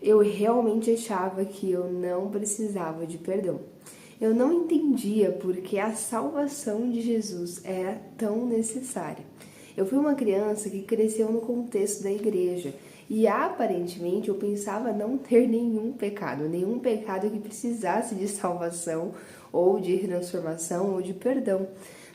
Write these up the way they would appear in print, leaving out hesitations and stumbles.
eu realmente achava que eu não precisava de perdão. Eu não entendia porque a salvação de Jesus era tão necessária. Eu fui uma criança que cresceu no contexto da igreja e aparentemente eu pensava não ter nenhum pecado que precisasse de salvação ou de transformação ou de perdão.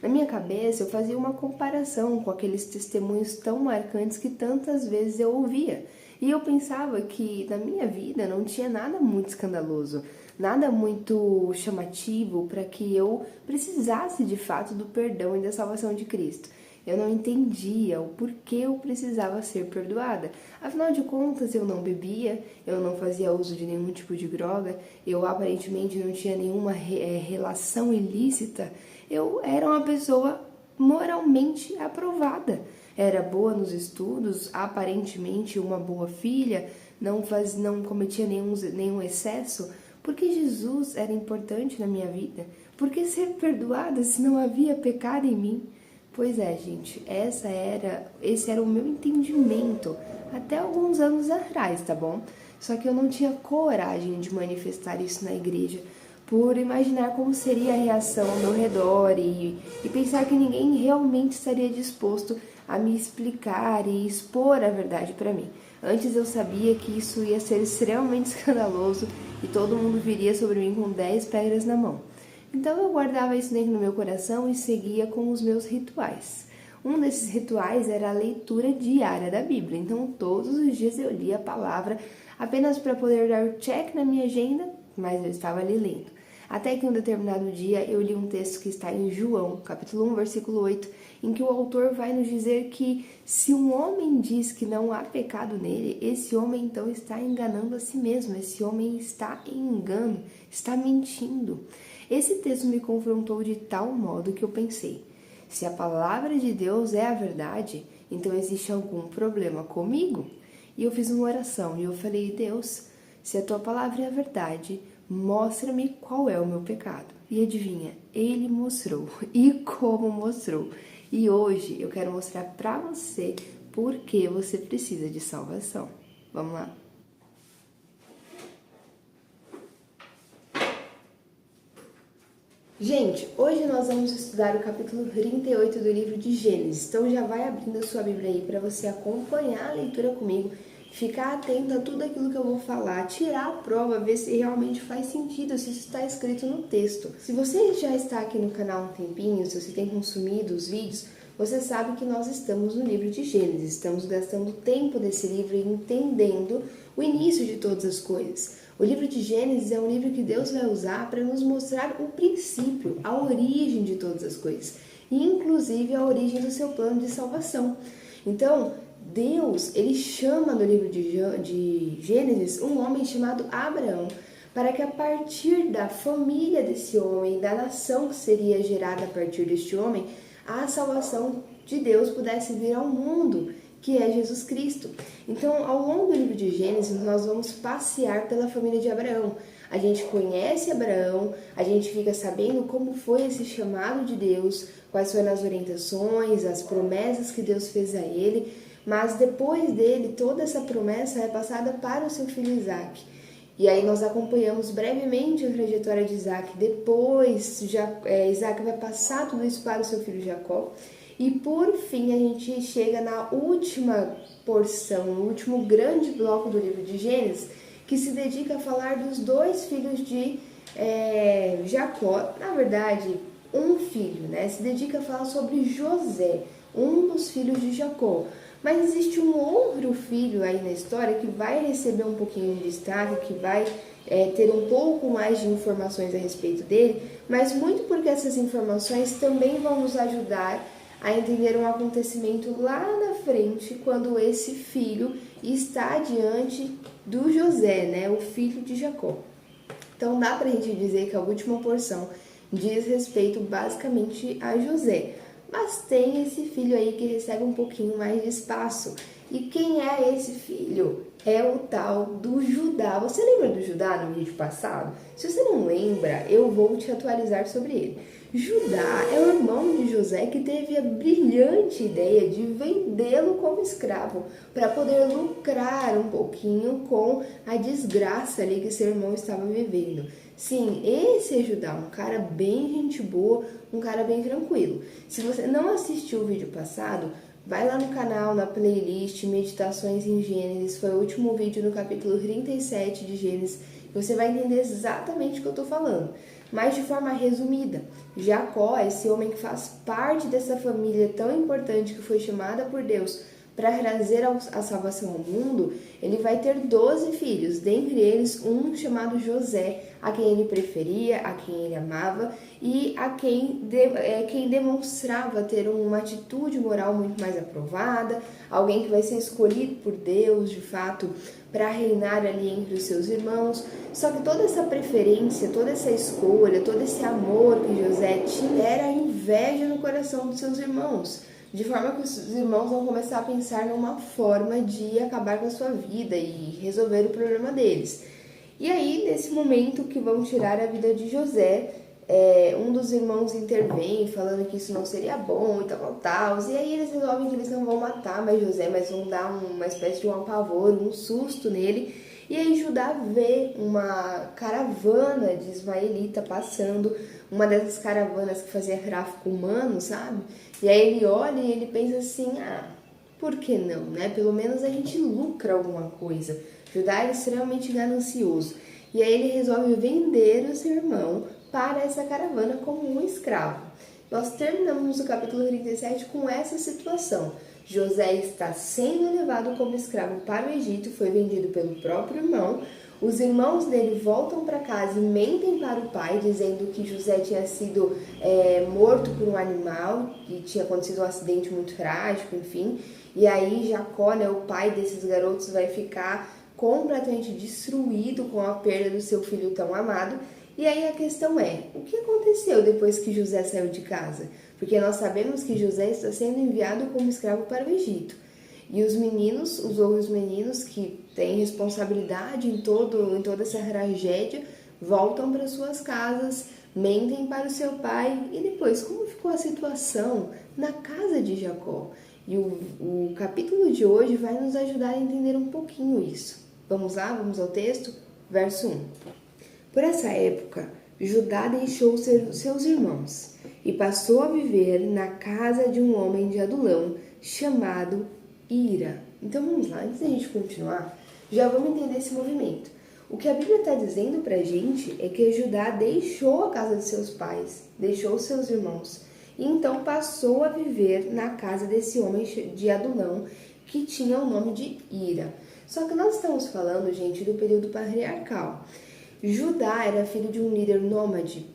Na minha cabeça eu fazia uma comparação com aqueles testemunhos tão marcantes que tantas vezes eu ouvia. E eu pensava que na minha vida não tinha nada muito escandaloso, nada muito chamativo para que eu precisasse de fato do perdão e da salvação de Cristo. Eu não entendia o porquê eu precisava ser perdoada. Afinal de contas, eu não bebia, eu não fazia uso de nenhum tipo de droga, eu aparentemente não tinha nenhuma relação ilícita. Eu era uma pessoa moralmente aprovada. Era boa nos estudos, aparentemente uma boa filha, não cometia nenhum excesso. Porque Jesus era importante na minha vida? Por que ser perdoada se não havia pecado em mim? Pois é, gente, esse era o meu entendimento até alguns anos atrás, tá bom? Só que eu não tinha coragem de manifestar isso na igreja, por imaginar como seria a reação ao meu redor e pensar que ninguém realmente estaria disposto a me explicar e expor a verdade para mim. Antes eu sabia que isso ia ser extremamente escandaloso e todo mundo viria sobre mim com 10 pedras na mão. Então eu guardava isso dentro do meu coração e seguia com os meus rituais. Um desses rituais era a leitura diária da Bíblia. Então todos os dias eu lia a palavra apenas para poder dar check na minha agenda, mas eu estava ali lendo. Até que um determinado dia eu li um texto que está em João, capítulo 1, versículo 8, em que o autor vai nos dizer que se um homem diz que não há pecado nele, esse homem então está enganando a si mesmo, esse homem está em engano, está mentindo. Esse texto me confrontou de tal modo que eu pensei, se a palavra de Deus é a verdade, então existe algum problema comigo? E eu fiz uma oração e eu falei, Deus, se a tua palavra é a verdade, mostra-me qual é o meu pecado. E adivinha, ele mostrou. E como mostrou. E hoje eu quero mostrar pra você por que você precisa de salvação. Vamos lá? Gente, hoje nós vamos estudar o capítulo 38 do livro de Gênesis. Então já vai abrindo a sua Bíblia aí para você acompanhar a leitura comigo, ficar atento a tudo aquilo que eu vou falar, tirar a prova, ver se realmente faz sentido, se isso está escrito no texto. Se você já está aqui no canal há um tempinho, se você tem consumido os vídeos, você sabe que nós estamos no livro de Gênesis, estamos gastando tempo nesse livro e entendendo o início de todas as coisas. O livro de Gênesis é um livro que Deus vai usar para nos mostrar o princípio, a origem de todas as coisas, e inclusive a origem do seu plano de salvação. Então, Deus, ele chama no livro de Gênesis um homem chamado Abraão, para que a partir da família desse homem, da nação que seria gerada a partir deste homem, a salvação de Deus pudesse vir ao mundo, que é Jesus Cristo. Então, ao longo do livro de Gênesis, nós vamos passear pela família de Abraão. A gente conhece Abraão, a gente fica sabendo como foi esse chamado de Deus, quais foram as orientações, as promessas que Deus fez a ele, mas depois dele, toda essa promessa é passada para o seu filho Isaac. E aí nós acompanhamos brevemente a trajetória de Isaac. Depois, Isaac vai passar tudo isso para o seu filho Jacó. E por fim, a gente chega na última porção, no último grande bloco do livro de Gênesis, que se dedica a falar dos dois filhos de Jacó. Na verdade, um filho, né? Se dedica a falar sobre José, um dos filhos de Jacó. Mas existe um outro filho aí na história que vai receber um pouquinho de destaque, que vai ter um pouco mais de informações a respeito dele, mas muito porque essas informações também vão nos ajudar a entender um acontecimento lá na frente, quando esse filho está diante do José, né, o filho de Jacó. Então dá pra gente dizer que a última porção diz respeito basicamente a José. Mas tem esse filho aí que recebe um pouquinho mais de espaço. E quem é esse filho? É o tal do Judá. Você lembra do Judá no vídeo passado? Se você não lembra, eu vou te atualizar sobre ele. Judá é o irmão de José que teve a brilhante ideia de vendê-lo como escravo para poder lucrar um pouquinho com a desgraça ali que seu irmão estava vivendo. Sim, esse é Judá, um cara bem gente boa, um cara bem tranquilo. Se você não assistiu o vídeo passado, vai lá no canal, na playlist Meditações em Gênesis, foi o último vídeo no capítulo 37 de Gênesis, você vai entender exatamente o que eu estou falando. Mas de forma resumida, Jacó, esse homem que faz parte dessa família tão importante que foi chamada por Deus para trazer a salvação ao mundo, ele vai ter 12 filhos, dentre eles um chamado José, a quem ele preferia, a quem ele amava e a quem demonstrava ter uma atitude moral muito mais aprovada, alguém que vai ser escolhido por Deus, de fato, para reinar ali entre os seus irmãos. Só que toda essa preferência, toda essa escolha, todo esse amor que José tinha era inveja no coração dos seus irmãos, de forma que os irmãos vão começar a pensar numa forma de acabar com a sua vida e resolver o problema deles. E aí, nesse momento que vão tirar a vida de José, um dos irmãos intervém falando que isso não seria bom e tal. E aí eles resolvem que eles não vão matar mais José, mas vão dar uma espécie de um apavoro, um susto nele. E aí Judá vê uma caravana de ismaelita passando, uma dessas caravanas que fazia tráfico humano, sabe? E aí ele olha e ele pensa assim, por que não, né? Pelo menos a gente lucra alguma coisa. Judá era extremamente ganancioso. E aí ele resolve vender o seu irmão para essa caravana como um escravo. Nós terminamos o capítulo 37 com essa situação. José está sendo levado como escravo para o Egito, foi vendido pelo próprio irmão. Os irmãos dele voltam para casa e mentem para o pai, dizendo que José tinha sido morto por um animal, que tinha acontecido um acidente muito trágico, enfim. E aí Jacó, né, o pai desses garotos, vai ficar completamente destruído com a perda do seu filho tão amado. E aí a questão é, o que aconteceu depois que José saiu de casa? Porque nós sabemos que José está sendo enviado como escravo para o Egito. E os meninos, os outros meninos que têm responsabilidade em toda essa tragédia, voltam para suas casas, mentem para o seu pai. E depois, como ficou a situação na casa de Jacó? E o capítulo de hoje vai nos ajudar a entender um pouquinho isso. Vamos lá, vamos ao texto? Verso 1. Por essa época, Judá deixou seus irmãos e passou a viver na casa de um homem de Adulão chamado Ira. Então vamos lá, antes da gente continuar, já vamos entender esse movimento. O que a Bíblia está dizendo para a gente é que Judá deixou a casa de seus pais, deixou seus irmãos, e então passou a viver na casa desse homem de Adulão que tinha o nome de Ira. Só que nós estamos falando, gente, do período patriarcal. Judá era filho de um líder nômade.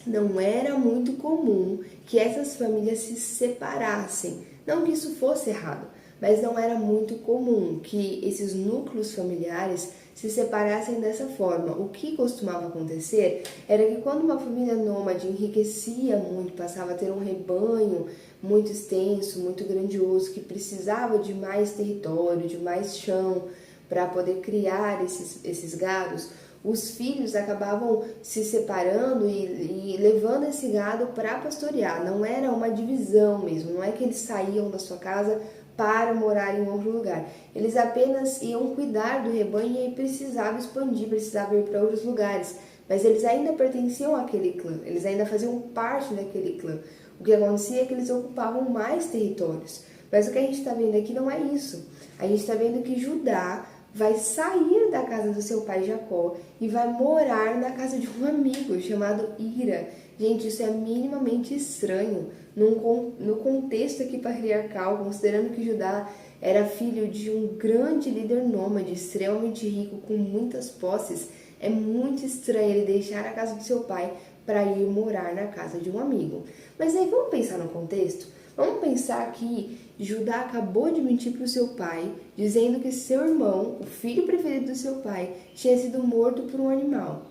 Não era muito comum que essas famílias se separassem. Não que isso fosse errado, mas não era muito comum que esses núcleos familiares se separassem dessa forma. O que costumava acontecer era que quando uma família nômade enriquecia muito, passava a ter um rebanho muito extenso, muito grandioso, que precisava de mais território, de mais chão para poder criar esses gados, os filhos acabavam se separando e levando esse gado para pastorear. Não era uma divisão mesmo, não é que eles saíam da sua casa para morar em outro lugar. Eles apenas iam cuidar do rebanho e aí precisavam expandir, precisavam ir para outros lugares. Mas eles ainda pertenciam àquele clã, eles ainda faziam parte daquele clã. O que acontecia é que eles ocupavam mais territórios. Mas o que a gente está vendo aqui não é isso. A gente está vendo que Judá vai sair da casa do seu pai Jacó e vai morar na casa de um amigo chamado Ira. Gente, isso é minimamente estranho no contexto aqui patriarcal, considerando que Judá era filho de um grande líder nômade, extremamente rico, com muitas posses. É muito estranho ele deixar a casa do seu pai para ir morar na casa de um amigo. Mas aí vamos pensar no contexto? Vamos pensar que Judá acabou de mentir para o seu pai, dizendo que seu irmão, o filho preferido do seu pai, tinha sido morto por um animal.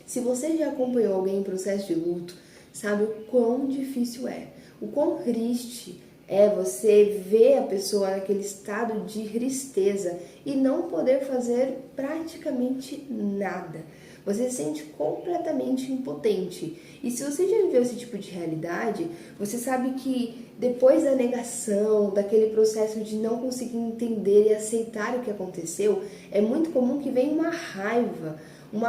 Se você já acompanhou alguém em processo de luto, sabe o quão difícil é, o quão triste É você ver a pessoa naquele estado de tristeza e não poder fazer praticamente nada. Você se sente completamente impotente. E se você já viveu esse tipo de realidade, você sabe que depois da negação, daquele processo de não conseguir entender e aceitar o que aconteceu, é muito comum que venha uma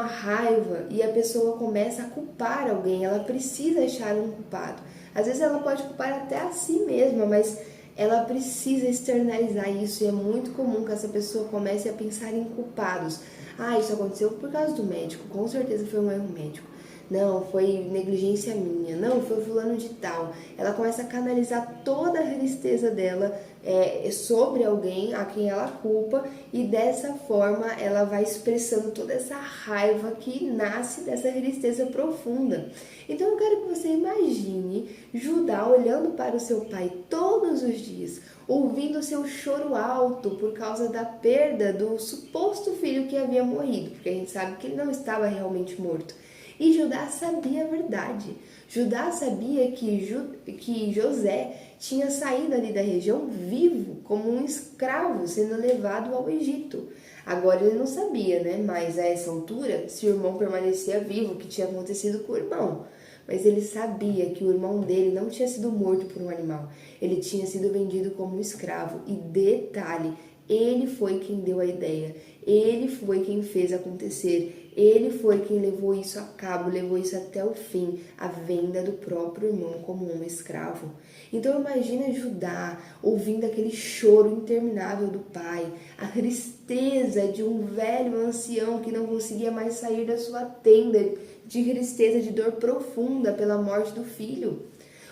raiva e a pessoa começa a culpar alguém, ela precisa achar um culpado. Às vezes ela pode culpar até a si mesma, mas ela precisa externalizar isso e é muito comum que essa pessoa comece a pensar em culpados. Ah, isso aconteceu por causa do médico, com certeza foi um erro médico. Não, foi negligência minha. Não, foi fulano de tal. Ela começa a canalizar toda a tristeza dela sobre alguém a quem ela culpa e dessa forma ela vai expressando toda essa raiva que nasce dessa tristeza profunda. Então eu quero que você imagine Judá olhando para o seu pai todos os dias, ouvindo seu choro alto por causa da perda do suposto filho que havia morrido, porque a gente sabe que ele não estava realmente morto. E Judá sabia a verdade. Judá sabia que José tinha saído ali da região vivo, como um escravo, sendo levado ao Egito. Agora ele não sabia, né? Mas a essa altura, se o irmão permanecia vivo, o que tinha acontecido com o irmão. Mas ele sabia que o irmão dele não tinha sido morto por um animal. Ele tinha sido vendido como um escravo. E detalhe, ele foi quem deu a ideia. Ele foi quem fez acontecer. Ele foi quem levou isso a cabo, levou isso até o fim, a venda do próprio irmão como um escravo. Então imagina Judá ouvindo aquele choro interminável do pai, a tristeza de um velho ancião que não conseguia mais sair da sua tenda, de tristeza, de dor profunda pela morte do filho.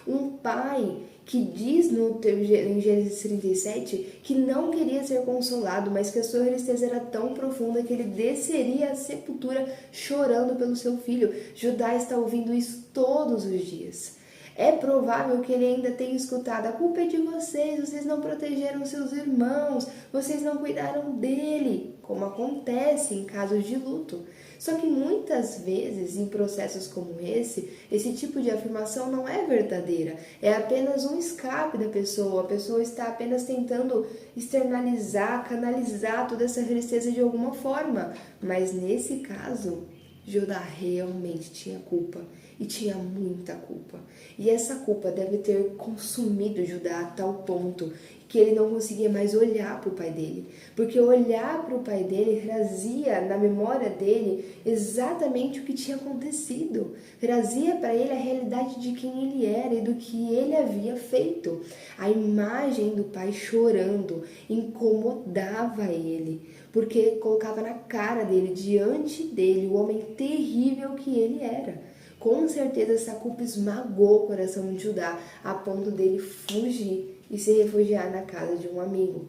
Um pai que diz em Gênesis 37 que não queria ser consolado, mas que a sua tristeza era tão profunda que ele desceria à sepultura chorando pelo seu filho. Judá está ouvindo isso todos os dias. É provável que ele ainda tenha escutado: a culpa é de vocês não protegeram seus irmãos, vocês não cuidaram dele, como acontece em casos de luto. Só que muitas vezes, em processos como esse tipo de afirmação não é verdadeira, é apenas um escape da pessoa, a pessoa está apenas tentando externalizar, canalizar toda essa tristeza de alguma forma, mas nesse caso, Judá realmente tinha culpa, e tinha muita culpa. E essa culpa deve ter consumido Judá a tal ponto que ele não conseguia mais olhar para o pai dele. Porque olhar para o pai dele trazia na memória dele exatamente o que tinha acontecido. Trazia para ele a realidade de quem ele era e do que ele havia feito. A imagem do pai chorando incomodava ele, porque colocava na cara dele, diante dele, o homem terrível que ele era. Com certeza essa culpa esmagou o coração de Judá a ponto dele fugir e se refugiar na casa de um amigo.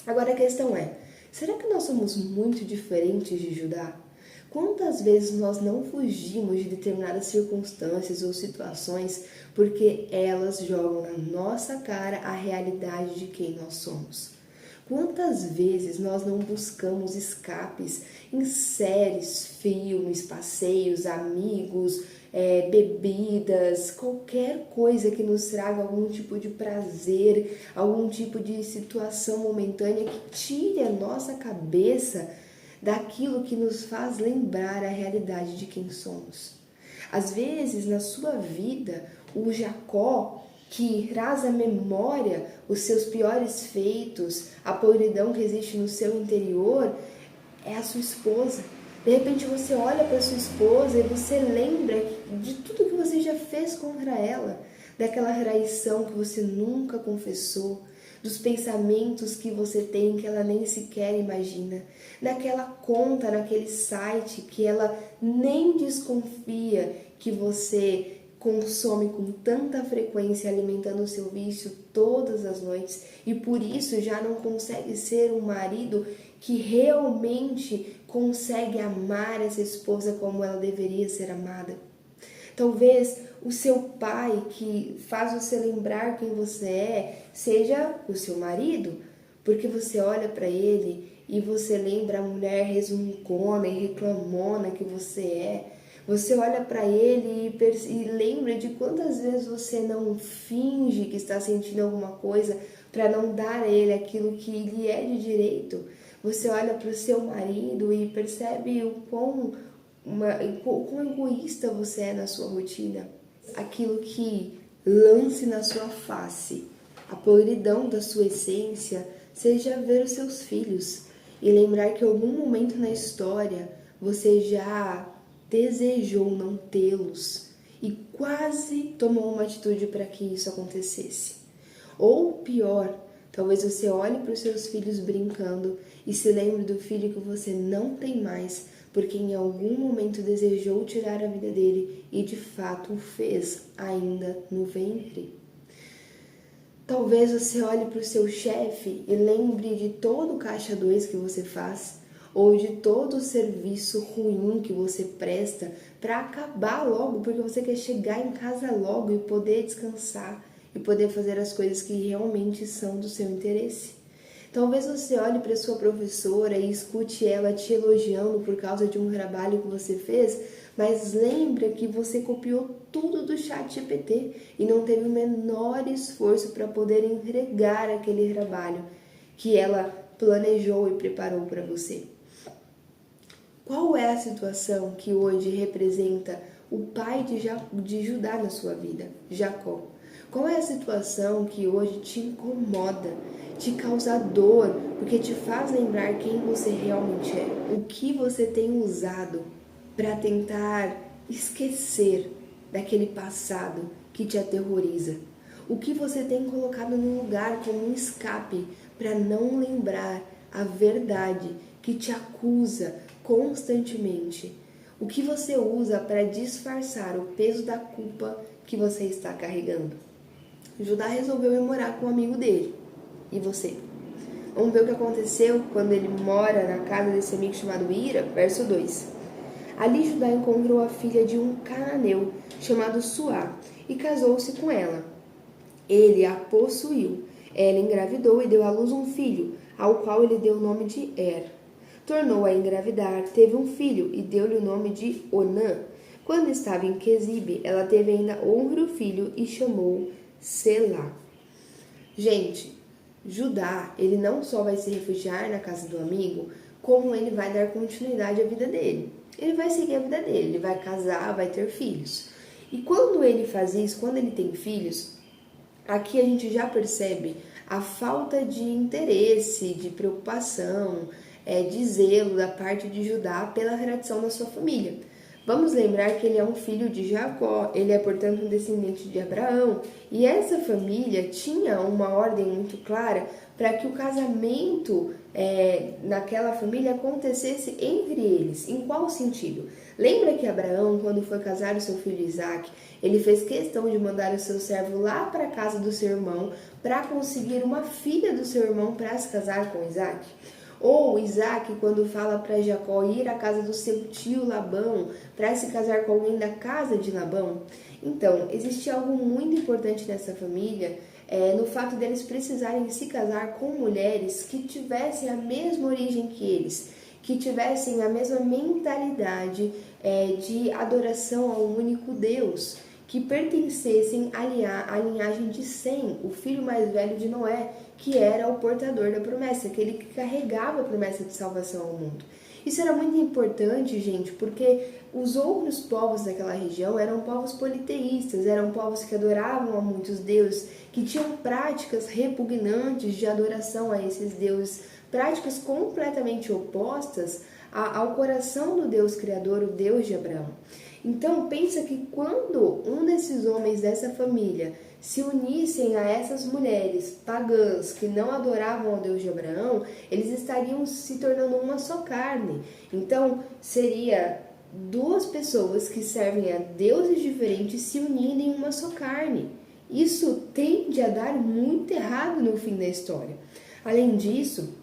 Agora a questão é, será que nós somos muito diferentes de Judá? Quantas vezes nós não fugimos de determinadas circunstâncias ou situações porque elas jogam na nossa cara a realidade de quem nós somos? Quantas vezes nós não buscamos escapes em séries, filmes, passeios, amigos, bebidas, qualquer coisa que nos traga algum tipo de prazer, algum tipo de situação momentânea que tire a nossa cabeça daquilo que nos faz lembrar a realidade de quem somos. Às vezes, na sua vida, o Jacó, que traz à memória os seus piores feitos, a podridão que existe no seu interior, é a sua esposa. De repente você olha para sua esposa e você lembra de tudo que você já fez contra ela, daquela traição que você nunca confessou, dos pensamentos que você tem que ela nem sequer imagina, daquela conta naquele site que ela nem desconfia que você consome com tanta frequência, alimentando o seu vício todas as noites e por isso já não consegue ser um marido que realmente consegue amar essa esposa como ela deveria ser amada. Talvez o seu pai, que faz você lembrar quem você é, seja o seu marido, porque você olha para ele e você lembra a mulher resmungona e reclamona que você é. Você olha para ele e lembra de quantas vezes você não finge que está sentindo alguma coisa para não dar a ele aquilo que lhe é de direito. Você olha para o seu marido e percebe o quão egoísta você é na sua rotina. Aquilo que lance na sua face, a podridão da sua essência, seja ver os seus filhos e lembrar que em algum momento na história você já desejou não tê-los e quase tomou uma atitude para que isso acontecesse. Ou pior, talvez você olhe para os seus filhos brincando e se lembre do filho que você não tem mais, porque em algum momento desejou tirar a vida dele e de fato o fez ainda no ventre. Talvez você olhe para o seu chefe e lembre de todo o caixa 2 que você faz, ou de todo o serviço ruim que você presta para acabar logo, porque você quer chegar em casa logo e poder descansar e poder fazer as coisas que realmente são do seu interesse. Talvez você olhe para sua professora e escute ela te elogiando por causa de um trabalho que você fez, mas lembra que você copiou tudo do ChatGPT e não teve o menor esforço para poder entregar aquele trabalho que ela planejou e preparou para você. Qual é a situação que hoje representa o pai de Judá na sua vida, Jacó? Qual é a situação que hoje te incomoda, te causa dor, porque te faz lembrar quem você realmente é? O que você tem usado para tentar esquecer daquele passado que te aterroriza? O que você tem colocado no lugar como um escape para não lembrar a verdade que te acusa constantemente? O que você usa para disfarçar o peso da culpa que você está carregando? Judá resolveu ir morar com um amigo dele. E você? Vamos ver o que aconteceu quando ele mora na casa desse amigo chamado Ira, verso 2. Ali Judá encontrou a filha de um cananeu chamado Suá e casou-se com ela. Ele a possuiu. Ela engravidou e deu à luz um filho, ao qual ele deu o nome de Tornou a engravidar, teve um filho e deu-lhe o nome de Onã. Quando estava em Quezibe, ela teve ainda outro filho e chamou Selá. Gente, Judá, ele não só vai se refugiar na casa do amigo, como ele vai dar continuidade à vida dele. Ele vai seguir a vida dele, ele vai casar, vai ter filhos. E quando ele faz isso, quando ele tem filhos, aqui a gente já percebe a falta de interesse, de preocupação, de zelo da parte de Judá pela tradição da sua família. Vamos lembrar que ele é um filho de Jacó, ele é, portanto, um descendente de Abraão, e essa família tinha uma ordem muito clara para que o casamento naquela família acontecesse entre eles. Em qual sentido? Lembra que Abraão, quando foi casar o seu filho Isaac, ele fez questão de mandar o seu servo lá para a casa do seu irmão para conseguir uma filha do seu irmão para se casar com Isaac? Ou Isaac, quando fala para Jacó ir à casa do seu tio Labão para se casar com alguém da casa de Labão? Então, existe algo muito importante nessa família, no fato deles precisarem se casar com mulheres que tivessem a mesma origem que eles, que tivessem a mesma mentalidade de adoração ao único Deus, que pertencessem à linhagem de Sem, o filho mais velho de Noé, que era o portador da promessa, aquele que carregava a promessa de salvação ao mundo. Isso era muito importante, gente, porque os outros povos daquela região eram povos politeístas, eram povos que adoravam a muitos deuses, que tinham práticas repugnantes de adoração a esses deuses, práticas completamente opostas ao coração do Deus Criador, o Deus de Abraão. Então, pensa que quando um desses homens dessa família se unissem a essas mulheres pagãs que não adoravam ao Deus de Abraão, eles estariam se tornando uma só carne. Então, seria duas pessoas que servem a deuses diferentes se unindo em uma só carne. Isso tende a dar muito errado no fim da história. Além disso,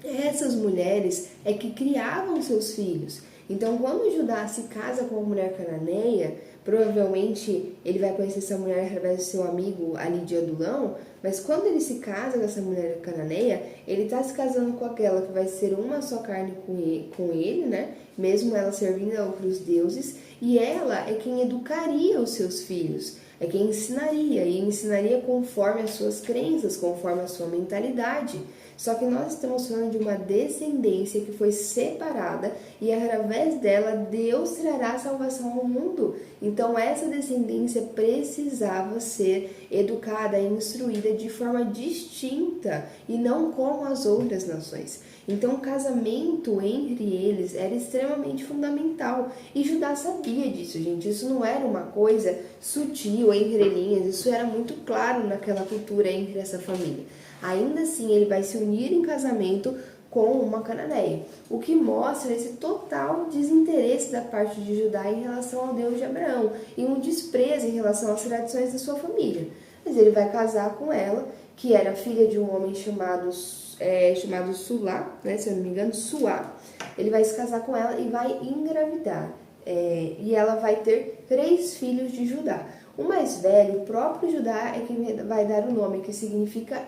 essas mulheres que criavam seus filhos. Então, quando Judá se casa com uma mulher cananeia, provavelmente ele vai conhecer essa mulher através do seu amigo ali de Adulão, mas quando ele se casa com essa mulher cananeia, ele está se casando com aquela que vai ser uma só carne com ele, né? Mesmo ela servindo a outros deuses, e ela é quem educaria os seus filhos, é quem ensinaria, e ensinaria conforme as suas crenças, conforme a sua mentalidade. Só que nós estamos falando de uma descendência que foi separada e através dela Deus trará salvação ao mundo. Então essa descendência precisava ser educada e instruída de forma distinta e não como as outras nações. Então o casamento entre eles era extremamente fundamental e Judá sabia disso, gente. Isso não era uma coisa sutil entre linhas, isso era muito claro naquela cultura entre essa família. Ainda assim, ele vai se unir em casamento com uma cananeia, o que mostra esse total desinteresse da parte de Judá em relação ao Deus de Abraão e um desprezo em relação às tradições da sua família. Mas ele vai casar com ela, que era filha de um homem chamado Sulá, né, se eu não me engano, Suá. Ele vai se casar com ela e vai engravidar. E ela vai ter 3 filhos de Judá. O mais velho, o próprio Judá, é quem vai dar o nome, que significa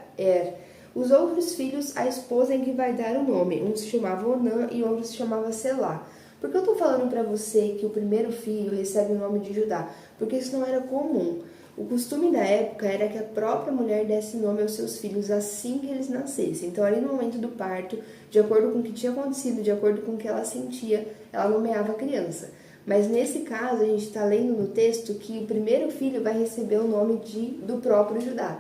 Os outros filhos, a esposa é quem vai dar o nome. Um se chamava Onã e outro se chamava Selá. Por que eu estou falando para você que o primeiro filho recebe o nome de Judá? Porque isso não era comum. O costume da época era que a própria mulher desse nome aos seus filhos assim que eles nascessem. Então, ali no momento do parto, de acordo com o que tinha acontecido, de acordo com o que ela sentia, ela nomeava a criança. Mas nesse caso, a gente está lendo no texto que o primeiro filho vai receber o nome do próprio Judá.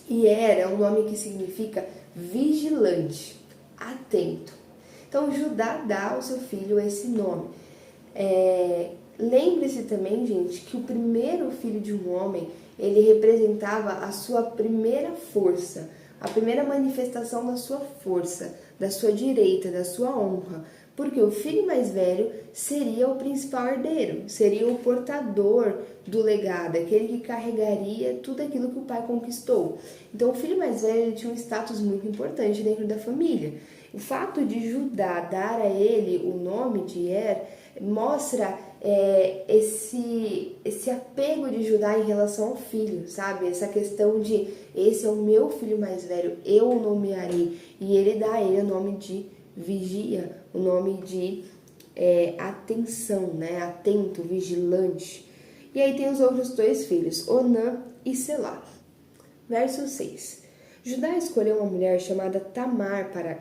E é um nome que significa vigilante, atento. Então, Judá dá ao seu filho esse nome. Lembre-se também, gente, que o primeiro filho de um homem, ele representava a sua primeira força, a primeira manifestação da sua força, da sua direita, da sua honra. Porque o filho mais velho seria o principal herdeiro, seria o portador do legado, aquele que carregaria tudo aquilo que o pai conquistou. Então, o filho mais velho tinha um status muito importante dentro da família. O fato de Judá dar a ele o nome de mostra esse apego de Judá em relação ao filho, sabe? Essa questão de esse é o meu filho mais velho, eu o nomearei. E ele dá a ele o nome de vigia, o nome de atenção, né? Atento, vigilante. E aí tem os outros 2 filhos, Onã e Selá. Verso 6. Judá escolheu uma mulher chamada Tamar para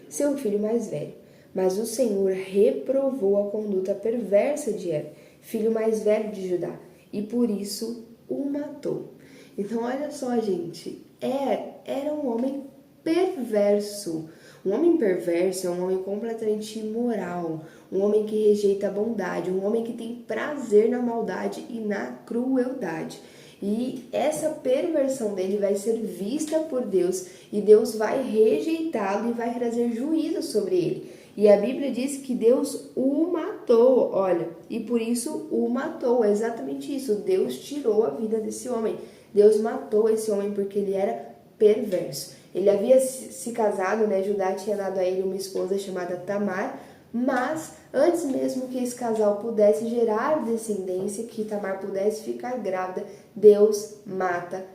seu filho mais velho. Mas o Senhor reprovou a conduta perversa de filho mais velho de Judá, e por isso o matou. Então, olha só, gente, era um homem perverso. Um homem perverso é um homem completamente imoral, um homem que rejeita a bondade, um homem que tem prazer na maldade e na crueldade. E essa perversão dele vai ser vista por Deus e Deus vai rejeitá-lo e vai trazer juízo sobre ele. E a Bíblia diz que Deus o matou, olha, e por isso o matou, é exatamente isso, Deus tirou a vida desse homem, Deus matou esse homem porque ele era perverso. Ele havia se casado, né, Judá tinha dado a ele uma esposa chamada Tamar, mas antes mesmo que esse casal pudesse gerar descendência, que Tamar pudesse ficar grávida, Deus mata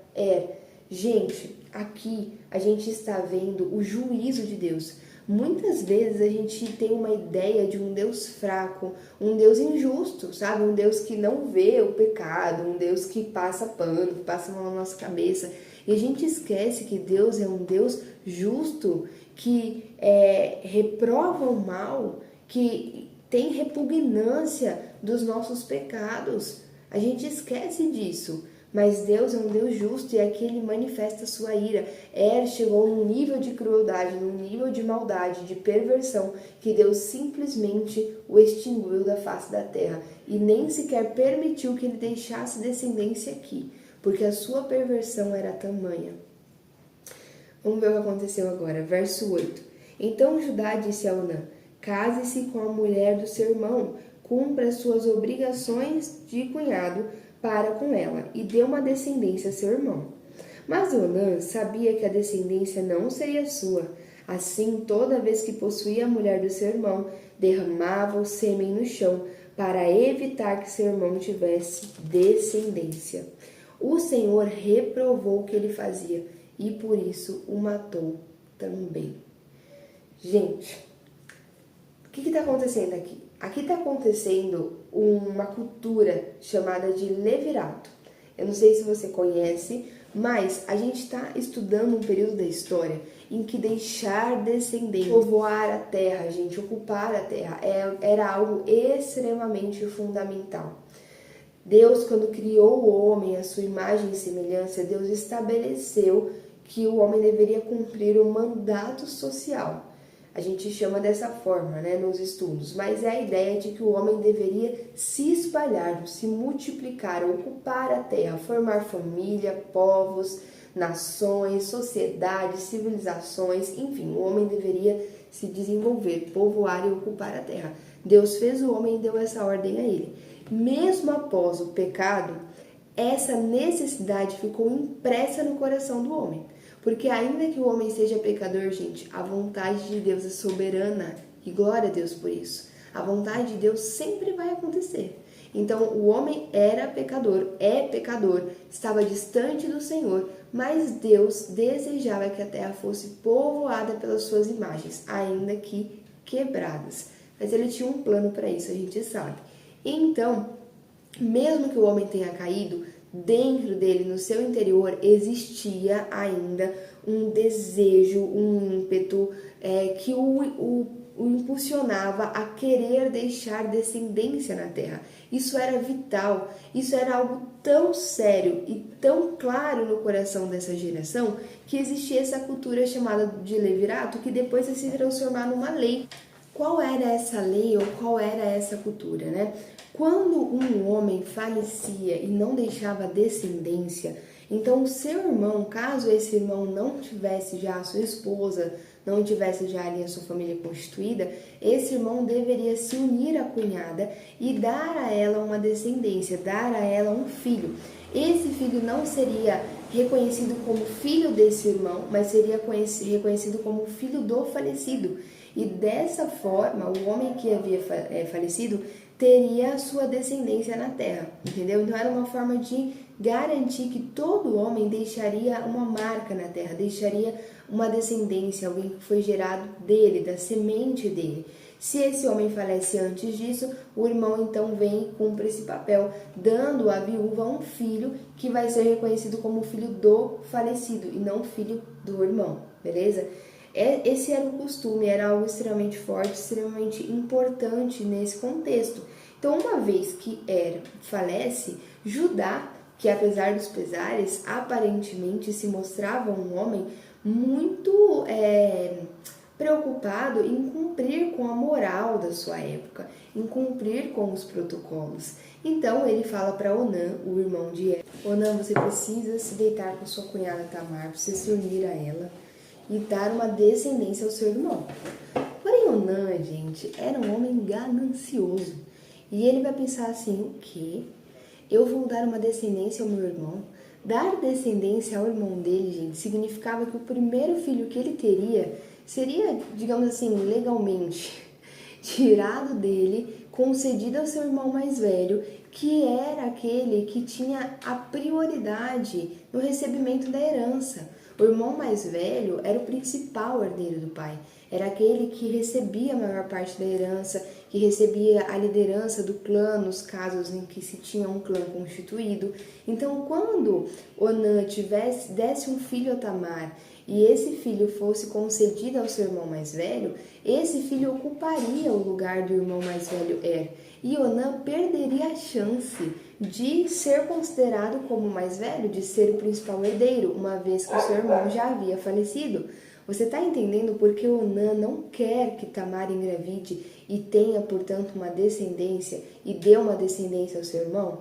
Gente, aqui a gente está vendo o juízo de Deus. Muitas vezes a gente tem uma ideia de um Deus fraco, um Deus injusto, sabe? Um Deus que não vê o pecado, um Deus que passa pano, que passa a mão na nossa cabeça. E a gente esquece que Deus é um Deus justo, que reprova o mal, que tem repugnância dos nossos pecados. A gente esquece disso. Mas Deus é um Deus justo e aqui ele manifesta sua ira. Chegou num nível de crueldade, num nível de maldade, de perversão, que Deus simplesmente o extinguiu da face da terra e nem sequer permitiu que ele deixasse descendência aqui, porque a sua perversão era tamanha. Vamos ver o que aconteceu agora, verso 8. Então Judá disse a Onã: case-se com a mulher do seu irmão, cumpra as suas obrigações de cunhado para com ela, e dê uma descendência a seu irmão. Mas Onã sabia que a descendência não seria sua. Assim, toda vez que possuía a mulher do seu irmão, derramava o sêmen no chão para evitar que seu irmão tivesse descendência. O Senhor reprovou o que ele fazia e por isso o matou também. Gente, o que está acontecendo aqui? Aqui está acontecendo uma cultura chamada de levirato. Eu não sei se você conhece, mas a gente está estudando um período da história em que deixar descendentes, povoar a terra, gente, ocupar a terra, era algo extremamente fundamental. Deus, quando criou o homem, a sua imagem e semelhança, Deus estabeleceu que o homem deveria cumprir um mandato social. A gente chama dessa forma, né, nos estudos, mas é a ideia de que o homem deveria se espalhar, se multiplicar, ocupar a terra, formar família, povos, nações, sociedades, civilizações, enfim, o homem deveria se desenvolver, povoar e ocupar a terra. Deus fez o homem e deu essa ordem a ele. Mesmo após o pecado, essa necessidade ficou impressa no coração do homem. Porque ainda que o homem seja pecador, gente, a vontade de Deus é soberana e glória a Deus por isso. A vontade de Deus sempre vai acontecer. Então, o homem era pecador, é pecador, estava distante do Senhor, mas Deus desejava que a terra fosse povoada pelas suas imagens, ainda que quebradas. Mas ele tinha um plano para isso, a gente sabe. Então, mesmo que o homem tenha caído, dentro dele, no seu interior, existia ainda um desejo, um ímpeto que o impulsionava a querer deixar descendência na terra. Isso era vital, isso era algo tão sério e tão claro no coração dessa geração que existia essa cultura chamada de levirato que depois ia se transformar numa lei. Qual era essa lei ou qual era essa cultura, né? Quando um homem falecia e não deixava descendência, então o seu irmão, caso esse irmão não tivesse já a sua esposa, não tivesse já ali a sua família constituída, esse irmão deveria se unir à cunhada e dar a ela uma descendência, dar a ela um filho. Esse filho não seria reconhecido como filho desse irmão, mas seria reconhecido como filho do falecido. E dessa forma, o homem que havia falecido teria a sua descendência na terra, entendeu? Então era uma forma de garantir que todo homem deixaria uma marca na terra, deixaria uma descendência, alguém que foi gerado dele, da semente dele. Se esse homem falece antes disso, o irmão então vem e cumpre esse papel, dando à viúva um filho que vai ser reconhecido como filho do falecido e não filho do irmão, beleza? Esse era o costume, era algo extremamente forte, extremamente importante nesse contexto. Então, uma vez que falece, Judá, que apesar dos pesares, aparentemente se mostrava um homem muito preocupado em cumprir com a moral da sua época, em cumprir com os protocolos. Então, ele fala para Onã, o irmão de Er: Onã, você precisa se deitar com sua cunhada Tamar, precisa se unir a ela e dar uma descendência ao seu irmão. Porém, Onã, gente, era um homem ganancioso. E ele vai pensar assim: o quê? Eu vou dar uma descendência ao meu irmão? Dar descendência ao irmão dele, gente, significava que o primeiro filho que ele teria seria, digamos assim, legalmente tirado dele, concedido ao seu irmão mais velho, que era aquele que tinha a prioridade no recebimento da herança. O irmão mais velho era o principal herdeiro do pai, era aquele que recebia a maior parte da herança, que recebia a liderança do clã nos casos em que se tinha um clã constituído. Então, quando Onã desse um filho a Tamar e esse filho fosse concedido ao seu irmão mais velho, esse filho ocuparia o lugar do irmão mais velho e Onã perderia a chance de ser considerado como mais velho, de ser o principal herdeiro, uma vez que o seu irmão já havia falecido. Você está entendendo por que Onã não quer que Tamar engravide e tenha, portanto, uma descendência e dê uma descendência ao seu irmão?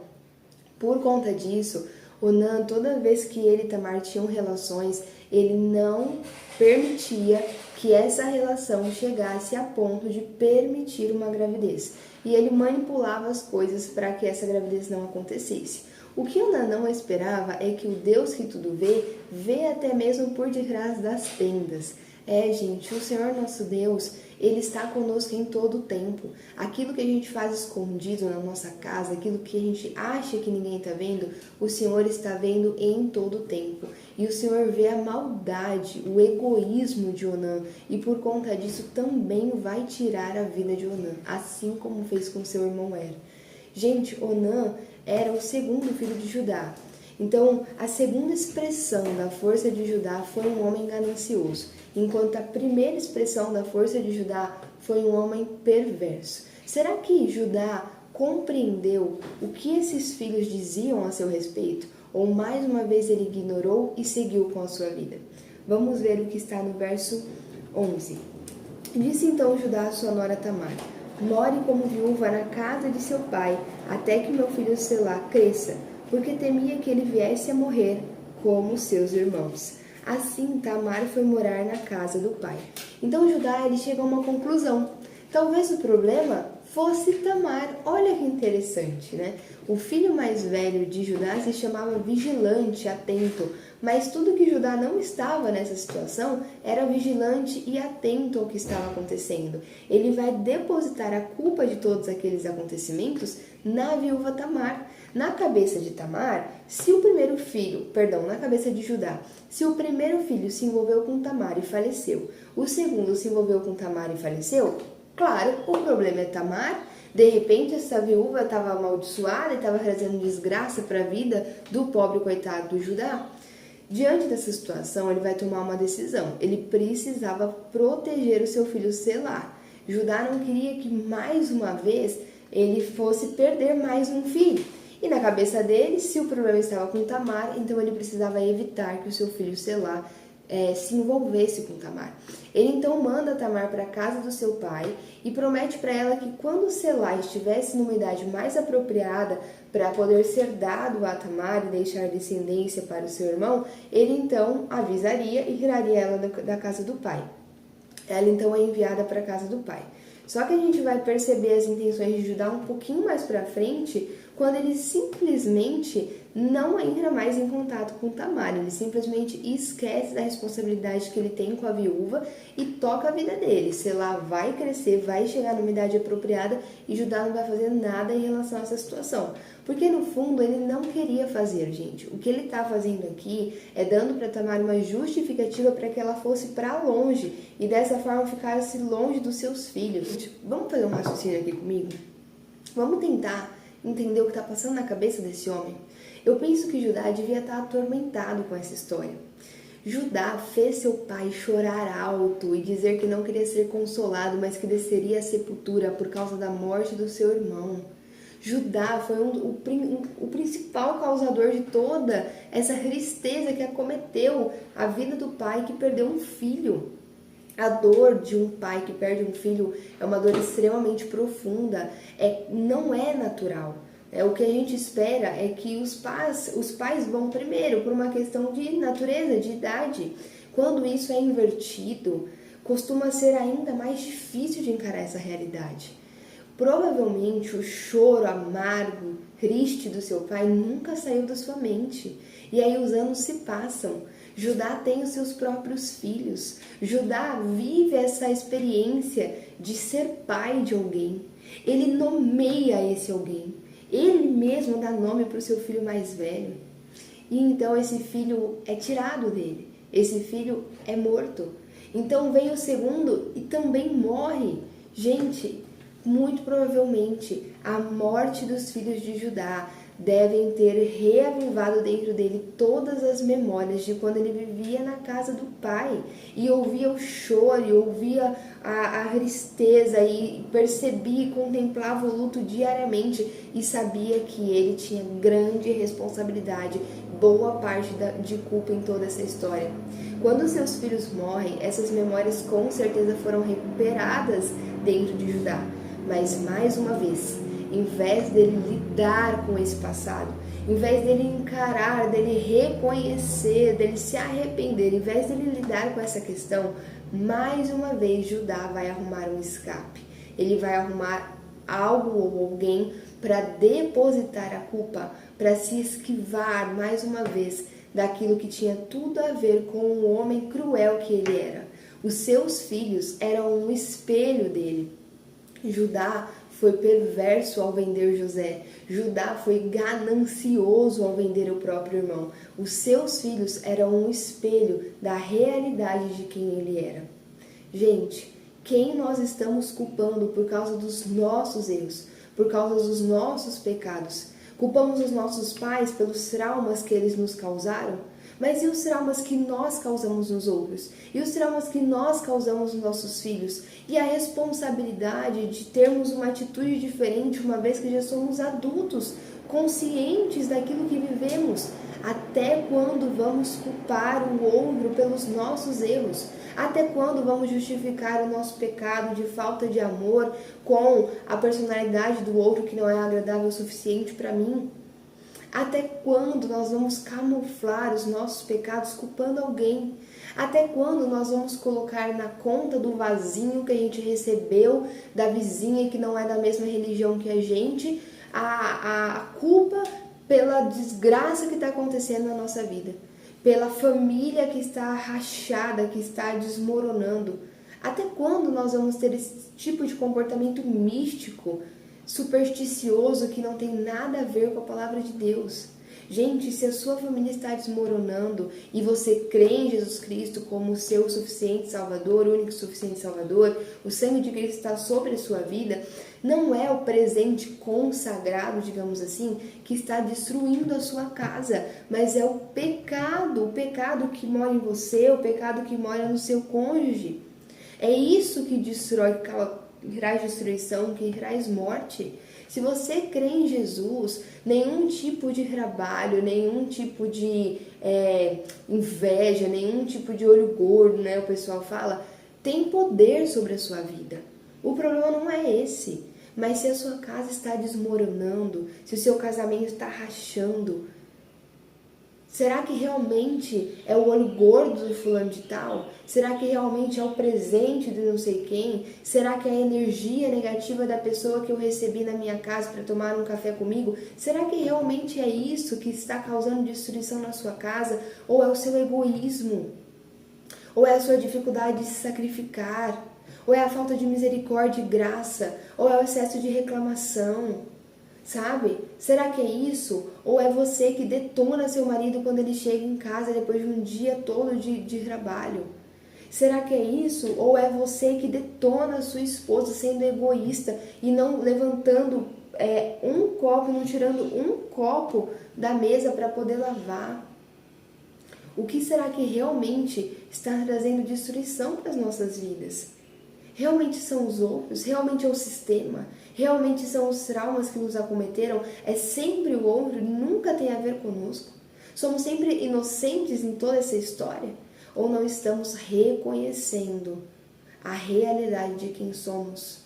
Por conta disso, Onã, toda vez que ele e Tamar tinham relações, ele não permitia que essa relação chegasse a ponto de permitir uma gravidez. E ele manipulava as coisas para que essa gravidez não acontecesse. O que Onã não esperava é que o Deus que tudo vê, vê até mesmo por detrás das tendas. Gente, o Senhor nosso Deus, Ele está conosco em todo o tempo. Aquilo que a gente faz escondido na nossa casa, aquilo que a gente acha que ninguém está vendo, o Senhor está vendo em todo o tempo. E o Senhor vê a maldade, o egoísmo de Onã, e por conta disso também vai tirar a vida de Onã, assim como fez com seu irmão Er. Gente, Onã era o segundo filho de Judá. Então, a segunda expressão da força de Judá foi um homem ganancioso, enquanto a primeira expressão da força de Judá foi um homem perverso. Será que Judá compreendeu o que esses filhos diziam a seu respeito? Ou mais uma vez ele ignorou e seguiu com a sua vida? Vamos ver o que está no verso 11. Disse então Judá a sua nora Tamar: more como viúva na casa de seu pai, até que meu filho Selá cresça, porque temia que ele viesse a morrer como seus irmãos. Assim, Tamar foi morar na casa do pai. Então, Judá ele chega a uma conclusão. Talvez o problema fosse Tamar. Olha que interessante, né? O filho mais velho de Judá se chamava vigilante, atento, mas tudo que Judá não estava nessa situação era vigilante e atento ao que estava acontecendo. Ele vai depositar a culpa de todos aqueles acontecimentos na viúva Tamar. Na cabeça de Tamar, na cabeça de Judá, se o primeiro filho se envolveu com Tamar e faleceu, o segundo se envolveu com Tamar e faleceu, claro, o problema é Tamar. De repente, essa viúva estava amaldiçoada e estava trazendo desgraça para a vida do pobre coitado do Judá. Diante dessa situação, ele vai tomar uma decisão. Ele precisava proteger o seu filho Selá. Judá não queria que, mais uma vez, ele fosse perder mais um filho. E na cabeça dele, se o problema estava com Tamar, então ele precisava evitar que o seu filho Selá se envolvesse com Tamar. Ele então manda Tamar para a casa do seu pai e promete para ela que quando Selá estivesse numa idade mais apropriada para poder ser dado a Tamar e deixar descendência para o seu irmão, ele então avisaria e tiraria ela da casa do pai. Ela então é enviada para a casa do pai. Só que a gente vai perceber as intenções de Judá um pouquinho mais para frente, quando ele simplesmente não entra mais em contato com Tamar. Ele simplesmente esquece da responsabilidade que ele tem com a viúva e toca a vida dele. Selá vai crescer, vai chegar numa idade apropriada e Judá não vai fazer nada em relação a essa situação. Porque no fundo ele não queria fazer, gente. O que ele está fazendo aqui é dando para Tamar uma justificativa para que ela fosse para longe e dessa forma ficasse longe dos seus filhos. Vamos fazer um raciocínio aqui comigo? Vamos tentar entender o que está passando na cabeça desse homem? Eu penso que Judá devia estar atormentado com essa história. Judá fez seu pai chorar alto e dizer que não queria ser consolado, mas que desceria à sepultura por causa da morte do seu irmão. Judá foi o principal causador de toda essa tristeza que acometeu a vida do pai que perdeu um filho. A dor de um pai que perde um filho é uma dor extremamente profunda, não é natural. O que a gente espera é que os pais vão primeiro por uma questão de natureza, de idade. Quando isso é invertido, costuma ser ainda mais difícil de encarar essa realidade. Provavelmente o choro amargo, triste do seu pai nunca saiu da sua mente. E aí os anos se passam. Judá tem os seus próprios filhos. Judá vive essa experiência de ser pai de alguém. Ele nomeia esse alguém. Ele mesmo dá nome para o seu filho mais velho. E então esse filho é tirado dele. Esse filho é morto. Então vem o segundo e também morre. Gente, muito provavelmente a morte dos filhos de Judá devem ter reavivado dentro dele todas as memórias de quando ele vivia na casa do pai e ouvia o choro, e ouvia a tristeza e percebia e contemplava o luto diariamente e sabia que ele tinha grande responsabilidade, boa parte de culpa em toda essa história. Quando seus filhos morrem, essas memórias com certeza foram recuperadas dentro de Judá, mas mais uma vez, em vez dele lidar com esse passado, em vez dele encarar, dele reconhecer, dele se arrepender, em vez dele lidar com essa questão, mais uma vez Judá vai arrumar um escape. Ele vai arrumar algo ou alguém para depositar a culpa, para se esquivar mais uma vez daquilo que tinha tudo a ver com o homem cruel que ele era. Os seus filhos eram um espelho dele. Judá foi perverso ao vender José. Judá foi ganancioso ao vender o próprio irmão. Os seus filhos eram um espelho da realidade de quem ele era. Gente, quem nós estamos culpando por causa dos nossos erros, por causa dos nossos pecados? Culpamos os nossos pais pelos traumas que eles nos causaram? Mas e os traumas que nós causamos nos outros? E os traumas que nós causamos nos nossos filhos? E a responsabilidade de termos uma atitude diferente, uma vez que já somos adultos, conscientes daquilo que vivemos? Até quando vamos culpar o outro pelos nossos erros? Até quando vamos justificar o nosso pecado de falta de amor com a personalidade do outro que não é agradável o suficiente para mim? Até quando nós vamos camuflar os nossos pecados culpando alguém? Até quando nós vamos colocar na conta do vasinho que a gente recebeu da vizinha que não é da mesma religião que a gente a culpa pela desgraça que está acontecendo na nossa vida? Pela família que está rachada, que está desmoronando? Até quando nós vamos ter esse tipo de comportamento místico, supersticioso, que não tem nada a ver com a palavra de Deus? Gente, se a sua família está desmoronando e você crê em Jesus Cristo como o seu suficiente Salvador, o único e suficiente Salvador, o sangue de Cristo está sobre a sua vida, não é o presente consagrado, digamos assim, que está destruindo a sua casa, mas é o pecado que mora em você, o pecado que mora no seu cônjuge. É isso que destrói, que traz destruição, que traz morte. Se você crê em Jesus, nenhum tipo de trabalho, nenhum tipo de inveja, nenhum tipo de olho gordo, né, o pessoal fala, tem poder sobre a sua vida. O problema não é esse. Mas se a sua casa está desmoronando, se o seu casamento está rachando, será que realmente é o olho gordo do fulano de tal? Será que realmente é o presente de não sei quem? Será que é a energia negativa da pessoa que eu recebi na minha casa para tomar um café comigo? Será que realmente é isso que está causando destruição na sua casa? Ou é o seu egoísmo? Ou é a sua dificuldade de se sacrificar? Ou é a falta de misericórdia e graça? Ou é o excesso de reclamação? Sabe? Será que é isso? Ou é você que detona seu marido quando ele chega em casa depois de um dia todo de trabalho? Será que é isso? Ou é você que detona a sua esposa sendo egoísta e não levantando um copo, não tirando um copo da mesa para poder lavar? O que será que realmente está trazendo destruição para as nossas vidas? Realmente são os outros? Realmente é o sistema? Realmente são os traumas que nos acometeram? É sempre o outro? Nunca tem a ver conosco? Somos sempre inocentes em toda essa história? Ou não estamos reconhecendo a realidade de quem somos?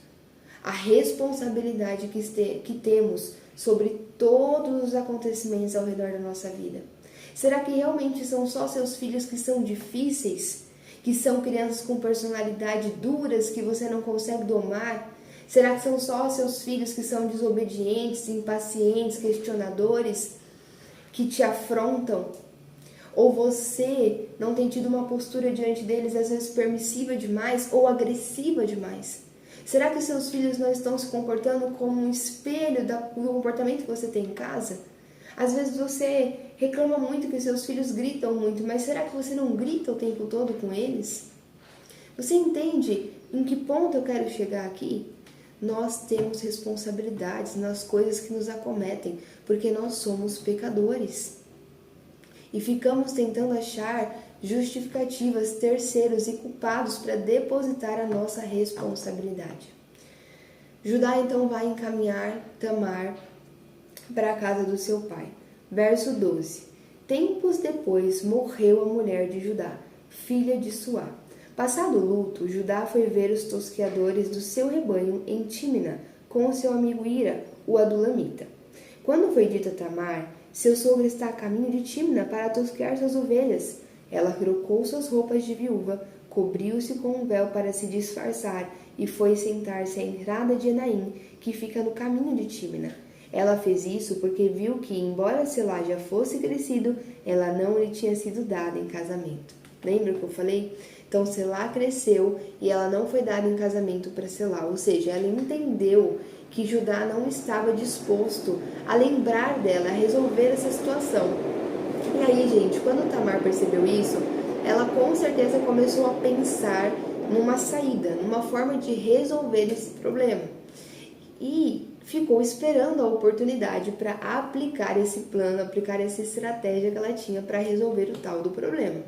A responsabilidade que temos sobre todos os acontecimentos ao redor da nossa vida? Será que realmente são só seus filhos que são difíceis? Que são crianças com personalidade duras que você não consegue domar? Será que são só seus filhos que são desobedientes, impacientes, questionadores, que te afrontam? Ou você não tem tido uma postura diante deles às vezes permissiva demais ou agressiva demais? Será que seus filhos não estão se comportando como um espelho do comportamento que você tem em casa? Às vezes você reclama muito que seus filhos gritam muito, mas será que você não grita o tempo todo com eles? Você entende em que ponto eu quero chegar aqui? Nós temos responsabilidades nas coisas que nos acometem, porque nós somos pecadores. E ficamos tentando achar justificativas, terceiros e culpados para depositar a nossa responsabilidade. Judá então vai encaminhar Tamar para a casa do seu pai. Verso 12. Tempos depois morreu a mulher de Judá, filha de Suá. Passado o luto, Judá foi ver os tosqueadores do seu rebanho em Tímina, com o seu amigo Ira, o adulamita. Quando foi dito a Tamar, seu sogro está a caminho de Tímina para tosquear suas ovelhas. Ela trocou suas roupas de viúva, cobriu-se com um véu para se disfarçar e foi sentar-se à entrada de Enaim, que fica no caminho de Tímina. Ela fez isso porque viu que, embora Selá já fosse crescido, ela não lhe tinha sido dada em casamento. Lembra que eu falei? Então Selá cresceu e ela não foi dada em casamento para Selá, ou seja, ela entendeu que Judá não estava disposto a lembrar dela, a resolver essa situação. E aí, gente, quando Tamar percebeu isso, ela com certeza começou a pensar numa saída, numa forma de resolver esse problema. E ficou esperando a oportunidade para aplicar esse plano, aplicar essa estratégia que ela tinha para resolver o tal do problema.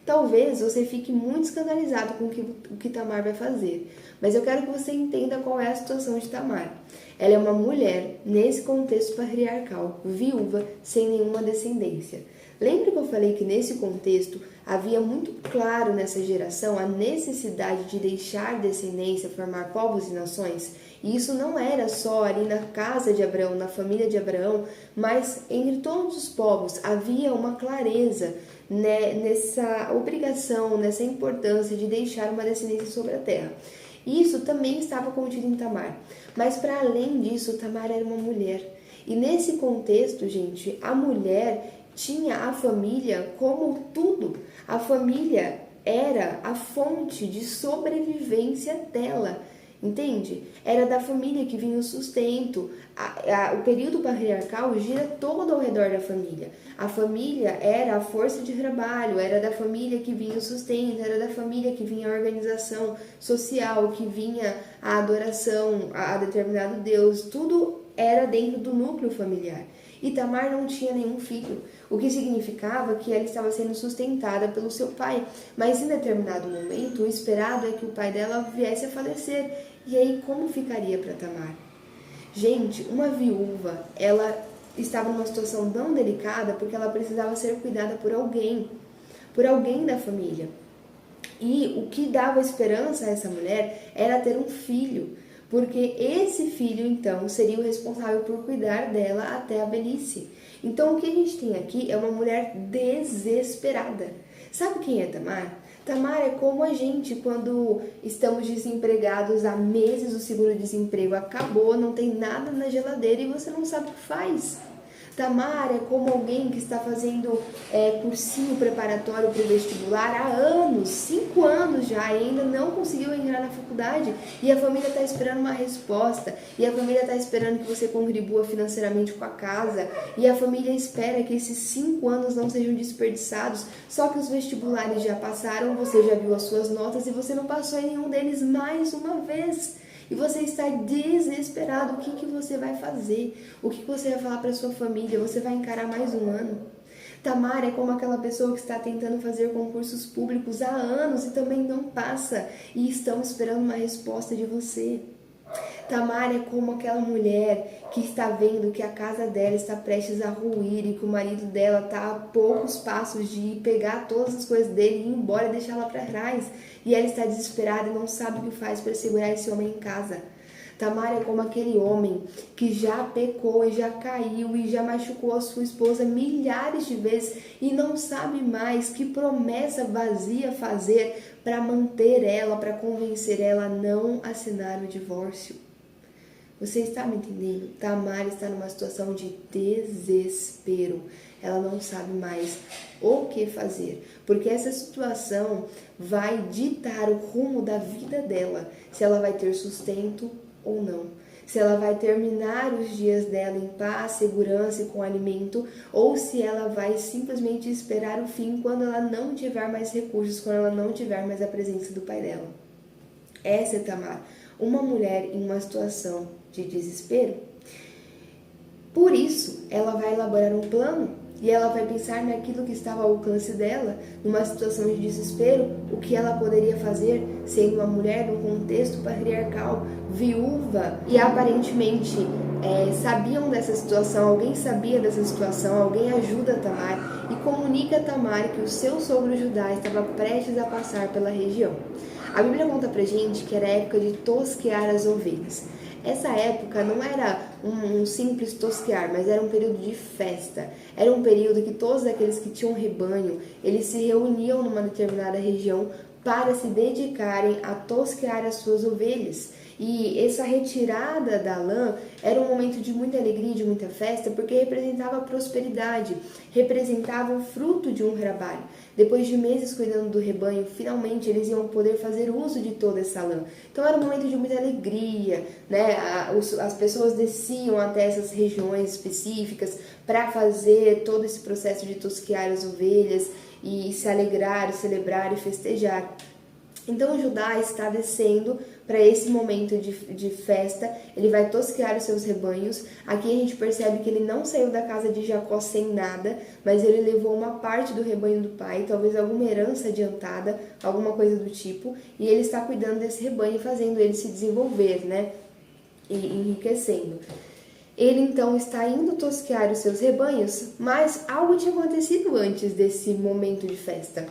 Talvez você fique muito escandalizado com o que Tamar vai fazer, mas eu quero que você entenda qual é a situação de Tamar. Ela é uma mulher, nesse contexto patriarcal, viúva, sem nenhuma descendência. Lembra que eu falei que nesse contexto havia muito claro nessa geração a necessidade de deixar descendência, formar povos e nações? E isso não era só ali na casa de Abraão, na família de Abraão, mas entre todos os povos havia uma clareza, né, nessa obrigação, nessa importância de deixar uma descendência sobre a terra. Isso também estava contido em Tamar. Mas para além disso, Tamar era uma mulher. E nesse contexto, gente, a mulher tinha a família como tudo. A família era a fonte de sobrevivência dela. Entende? Era da família que vinha o sustento. O período patriarcal gira todo ao redor da família. A família era a força de trabalho, era da família que vinha o sustento, era da família que vinha a organização social, que vinha a adoração a determinado Deus. Tudo era dentro do núcleo familiar. E Tamar não tinha nenhum filho, o que significava que ela estava sendo sustentada pelo seu pai. Mas em determinado momento, o esperado é que o pai dela viesse a falecer. E aí, como ficaria para Tamar? Gente, uma viúva, ela estava numa situação tão delicada porque ela precisava ser cuidada por alguém da família. E o que dava esperança a essa mulher era ter um filho, porque esse filho, então, seria o responsável por cuidar dela até a velhice. Então, o que a gente tem aqui é uma mulher desesperada. Sabe quem é Tamar? Tamar é como a gente quando estamos desempregados há meses, o seguro-desemprego acabou, não tem nada na geladeira e você não sabe o que faz. Tamar é como alguém que está fazendo cursinho preparatório para o vestibular há anos, 5 anos já, e ainda não conseguiu entrar na faculdade. E a família está esperando uma resposta, e a família está esperando que você contribua financeiramente com a casa, e a família espera que esses 5 anos não sejam desperdiçados. Só que os vestibulares já passaram, você já viu as suas notas e você não passou em nenhum deles mais uma vez. E você está desesperado, o que você vai fazer? O que você vai falar para sua família? Você vai encarar mais um ano? Tamar é como aquela pessoa que está tentando fazer concursos públicos há anos e também não passa e estão esperando uma resposta de você. Tamar é como aquela mulher que está vendo que a casa dela está prestes a ruir e que o marido dela está a poucos passos de pegar todas as coisas dele e ir embora e deixá-la para trás. E ela está desesperada e não sabe o que faz para segurar esse homem em casa. Tamar é como aquele homem que já pecou e já caiu e já machucou a sua esposa milhares de vezes e não sabe mais que promessa vazia fazer para manter ela, para convencer ela a não assinar o divórcio. Você está me entendendo? Tamar está numa situação de desespero. Ela não sabe mais o que fazer, porque essa situação vai ditar o rumo da vida dela, se ela vai ter sustento ou não, se ela vai terminar os dias dela em paz, segurança e com alimento, ou se ela vai simplesmente esperar o fim quando ela não tiver mais recursos, quando ela não tiver mais a presença do pai dela. Essa é Tamar, uma mulher em uma situação de desespero. Por isso, ela vai elaborar um plano e ela vai pensar naquilo que estava ao alcance dela, numa situação de desespero, o que ela poderia fazer, sendo uma mulher num contexto patriarcal, viúva, e aparentemente sabiam dessa situação, alguém sabia dessa situação, alguém ajuda Tamar e comunica a Tamar que o seu sogro Judá estava prestes a passar pela região. A Bíblia conta pra gente que era a época de tosquear as ovelhas. Essa época não era um simples tosquear, mas era um período de festa. Era um período que todos aqueles que tinham rebanho, eles se reuniam numa determinada região para se dedicarem a tosquear as suas ovelhas. E essa retirada da lã era um momento de muita alegria, de muita festa, porque representava a prosperidade, representava o fruto de um trabalho. Depois de meses cuidando do rebanho, finalmente eles iam poder fazer uso de toda essa lã. Então era um momento de muita alegria, né? As pessoas desciam até essas regiões específicas para fazer todo esse processo de tosquear as ovelhas e se alegrar, celebrar e festejar. Então Judá está descendo para esse momento de festa, ele vai tosquear os seus rebanhos. Aqui a gente percebe que ele não saiu da casa de Jacó sem nada, mas ele levou uma parte do rebanho do pai, talvez alguma herança adiantada, alguma coisa do tipo, e ele está cuidando desse rebanho e fazendo ele se desenvolver, né? E enriquecendo. Ele então está indo tosquear os seus rebanhos, mas algo tinha acontecido antes desse momento de festa.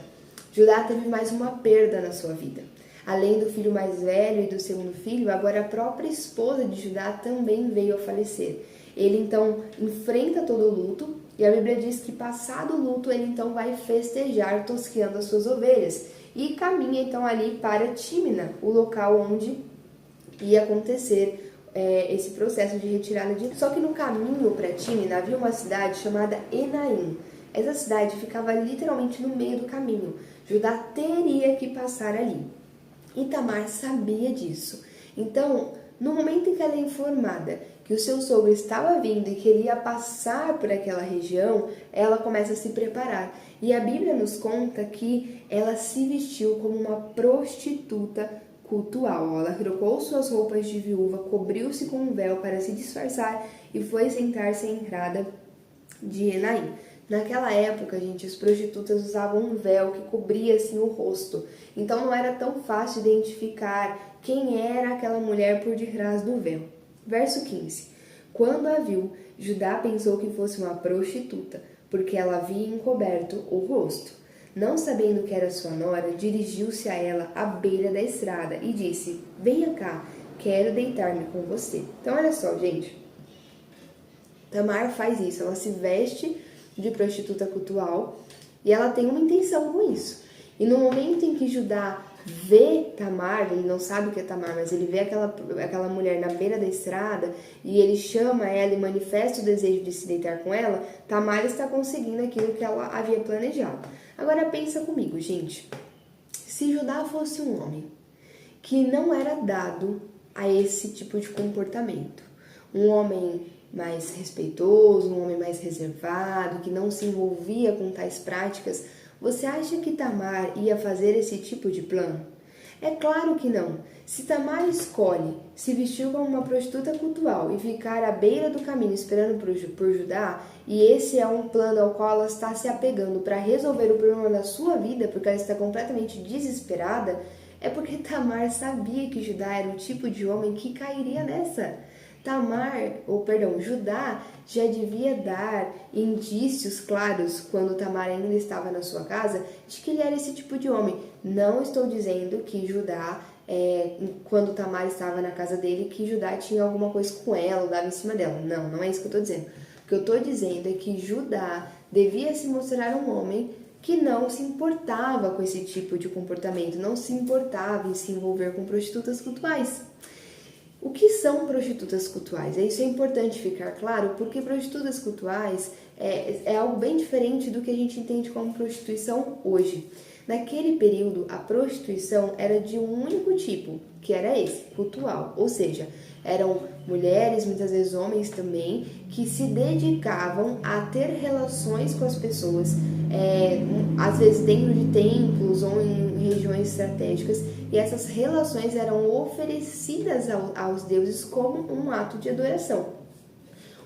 Judá teve mais uma perda na sua vida. Além do filho mais velho e do segundo filho, agora a própria esposa de Judá também veio a falecer. Ele então enfrenta todo o luto e a Bíblia diz que passado o luto ele então vai festejar tosqueando as suas ovelhas e caminha então ali para Tímina, o local onde ia acontecer esse processo de retirada de... Só que no caminho para Tímina havia uma cidade chamada Enaim. Essa cidade ficava literalmente no meio do caminho. Judá teria que passar ali. E Tamar sabia disso. Então, no momento em que ela é informada que o seu sogro estava vindo e que ele ia passar por aquela região, ela começa a se preparar. E a Bíblia nos conta que ela se vestiu como uma prostituta cultual. Ela trocou suas roupas de viúva, cobriu-se com um véu para se disfarçar e foi sentar-se à entrada de Enaim. Naquela época, gente, as prostitutas usavam um véu que cobria assim o rosto. Então não era tão fácil identificar quem era aquela mulher por detrás do véu. Verso 15. Quando a viu, Judá pensou que fosse uma prostituta, porque ela havia encoberto o rosto. Não sabendo que era sua nora, dirigiu-se a ela à beira da estrada e disse: "Venha cá, quero deitar-me com você." Então olha só, gente. Tamar faz isso, ela se veste de prostituta cultual e ela tem uma intenção com isso. E no momento em que Judá vê Tamar, ele não sabe o que é Tamar, mas ele vê aquela mulher na beira da estrada e ele chama ela e manifesta o desejo de se deitar com ela, Tamar está conseguindo aquilo que ela havia planejado. Agora pensa comigo, gente. Se Judá fosse um homem que não era dado a esse tipo de comportamento, um homem mais respeitoso, um homem mais reservado, que não se envolvia com tais práticas, você acha que Tamar ia fazer esse tipo de plano? É claro que não. Se Tamar escolhe se vestir como uma prostituta cultual e ficar à beira do caminho esperando por Judá, e esse é um plano ao qual ela está se apegando para resolver o problema da sua vida, porque ela está completamente desesperada, é porque Tamar sabia que Judá era o tipo de homem que cairia nessa. Judá já devia dar indícios claros quando Tamar ainda estava na sua casa de que ele era esse tipo de homem. Não estou dizendo que Judá, quando Tamar estava na casa dele, que Judá tinha alguma coisa com ela ou dava em cima dela. Não, não é isso que eu estou dizendo. O que eu estou dizendo é que Judá devia se mostrar um homem que não se importava com esse tipo de comportamento, não se importava em se envolver com prostitutas cultuais. O que são prostitutas cultuais? Isso é importante ficar claro, porque prostitutas cultuais é algo bem diferente do que a gente entende como prostituição hoje. Naquele período, a prostituição era de um único tipo, que era esse, cultual, ou seja, eram mulheres, muitas vezes homens também, que se dedicavam a ter relações com as pessoas, às vezes dentro de templos ou em regiões estratégicas, e essas relações eram oferecidas aos deuses como um ato de adoração.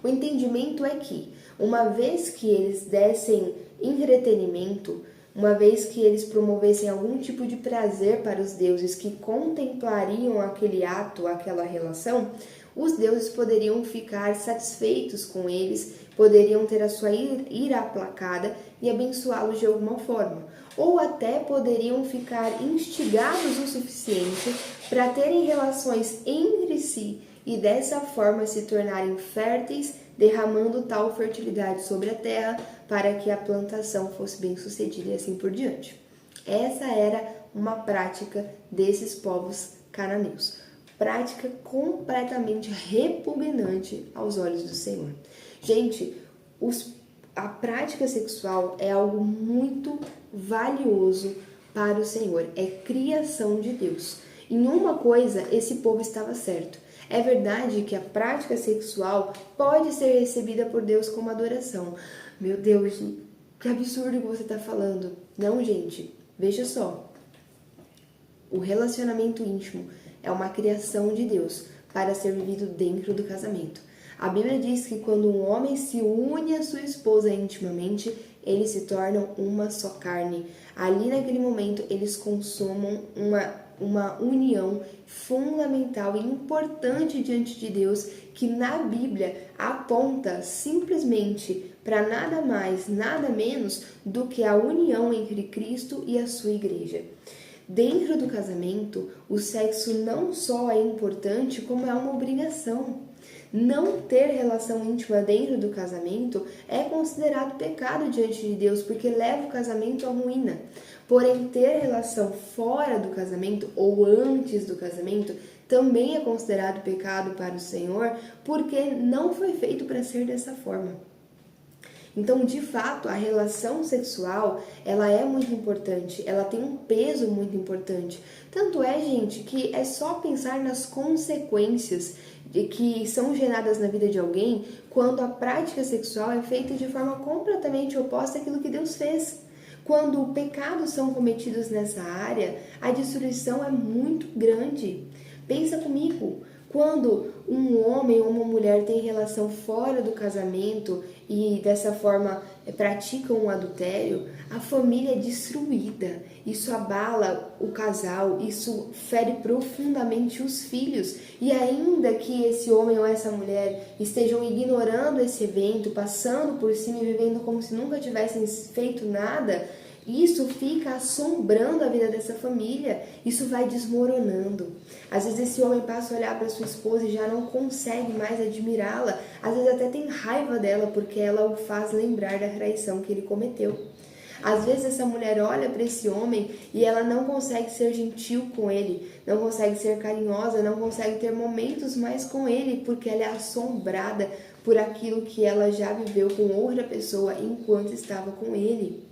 O entendimento é que, uma vez que eles dessem entretenimento, uma vez que eles promovessem algum tipo de prazer para os deuses que contemplariam aquele ato, aquela relação, os deuses poderiam ficar satisfeitos com eles, poderiam ter a sua ira aplacada e abençoá-los de alguma forma. Ou até poderiam ficar instigados o suficiente para terem relações entre si e dessa forma se tornarem férteis, derramando tal fertilidade sobre a terra para que a plantação fosse bem sucedida e assim por diante. Essa era uma prática desses povos cananeus. prática completamente repugnante aos olhos do Senhor. Gente, a prática sexual é algo muito valioso para o Senhor, é criação de Deus. Em uma coisa, esse povo estava certo. É verdade que a prática sexual pode ser recebida por Deus como adoração. Meu Deus, que absurdo que você está falando. Não, gente, veja só. O relacionamento íntimo é uma criação de Deus para ser vivido dentro do casamento. A Bíblia diz que quando um homem se une à sua esposa intimamente, eles se tornam uma só carne. Ali naquele momento eles consumam uma união fundamental e importante diante de Deus, que na Bíblia aponta simplesmente para nada mais, nada menos do que a união entre Cristo e a sua igreja. Dentro do casamento, o sexo não só é importante, como é uma obrigação. Não ter relação íntima dentro do casamento é considerado pecado diante de Deus, porque leva o casamento à ruína. Porém, ter relação fora do casamento ou antes do casamento também é considerado pecado para o Senhor, porque não foi feito para ser dessa forma. Então, de fato, a relação sexual, ela é muito importante, ela tem um peso muito importante. Tanto é, gente, que é só pensar nas consequências que são geradas na vida de alguém quando a prática sexual é feita de forma completamente oposta àquilo que Deus fez. Quando pecados são cometidos nessa área, a destruição é muito grande. Pensa comigo, quando um homem ou uma mulher tem relação fora do casamento e dessa forma praticam um adultério, a família é destruída. Isso abala o casal, isso fere profundamente os filhos. E ainda que esse homem ou essa mulher estejam ignorando esse evento, passando por cima e vivendo como se nunca tivessem feito nada, isso fica assombrando a vida dessa família, isso vai desmoronando. Às vezes esse homem passa a olhar para sua esposa e já não consegue mais admirá-la, às vezes até tem raiva dela porque ela o faz lembrar da traição que ele cometeu. Às vezes essa mulher olha para esse homem e ela não consegue ser gentil com ele, não consegue ser carinhosa, não consegue ter momentos mais com ele, porque ela é assombrada por aquilo que ela já viveu com outra pessoa enquanto estava com ele.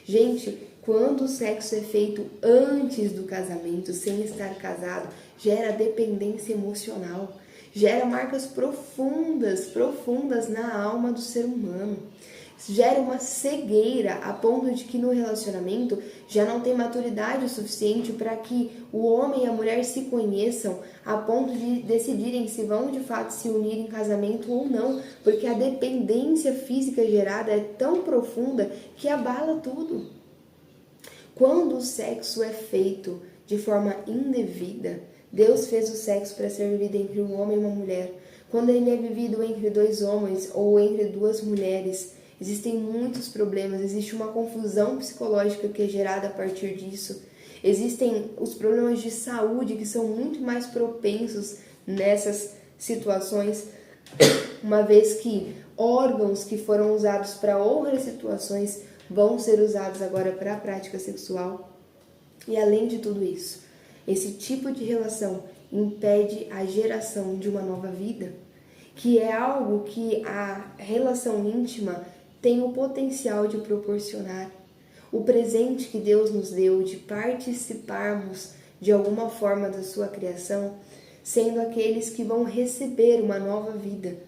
Gente, quando o sexo é feito antes do casamento, sem estar casado, gera dependência emocional, gera marcas profundas na alma do ser humano. Gera uma cegueira a ponto de que no relacionamento já não tem maturidade o suficiente para que o homem e a mulher se conheçam a ponto de decidirem se vão de fato se unir em casamento ou não, porque a dependência física gerada é tão profunda que abala tudo. Quando o sexo é feito de forma indevida, Deus fez o sexo para ser vivido entre um homem e uma mulher. Quando ele é vivido entre dois homens ou entre duas mulheres, existem muitos problemas, existe uma confusão psicológica que é gerada a partir disso. Existem os problemas de saúde que são muito mais propensos nessas situações, uma vez que órgãos que foram usados para outras situações vão ser usados agora para a prática sexual. E além de tudo isso, esse tipo de relação impede a geração de uma nova vida, que é algo que a relação íntima tem o potencial de proporcionar. O presente que Deus nos deu de participarmos de alguma forma da sua criação, sendo aqueles que vão receber uma nova vida.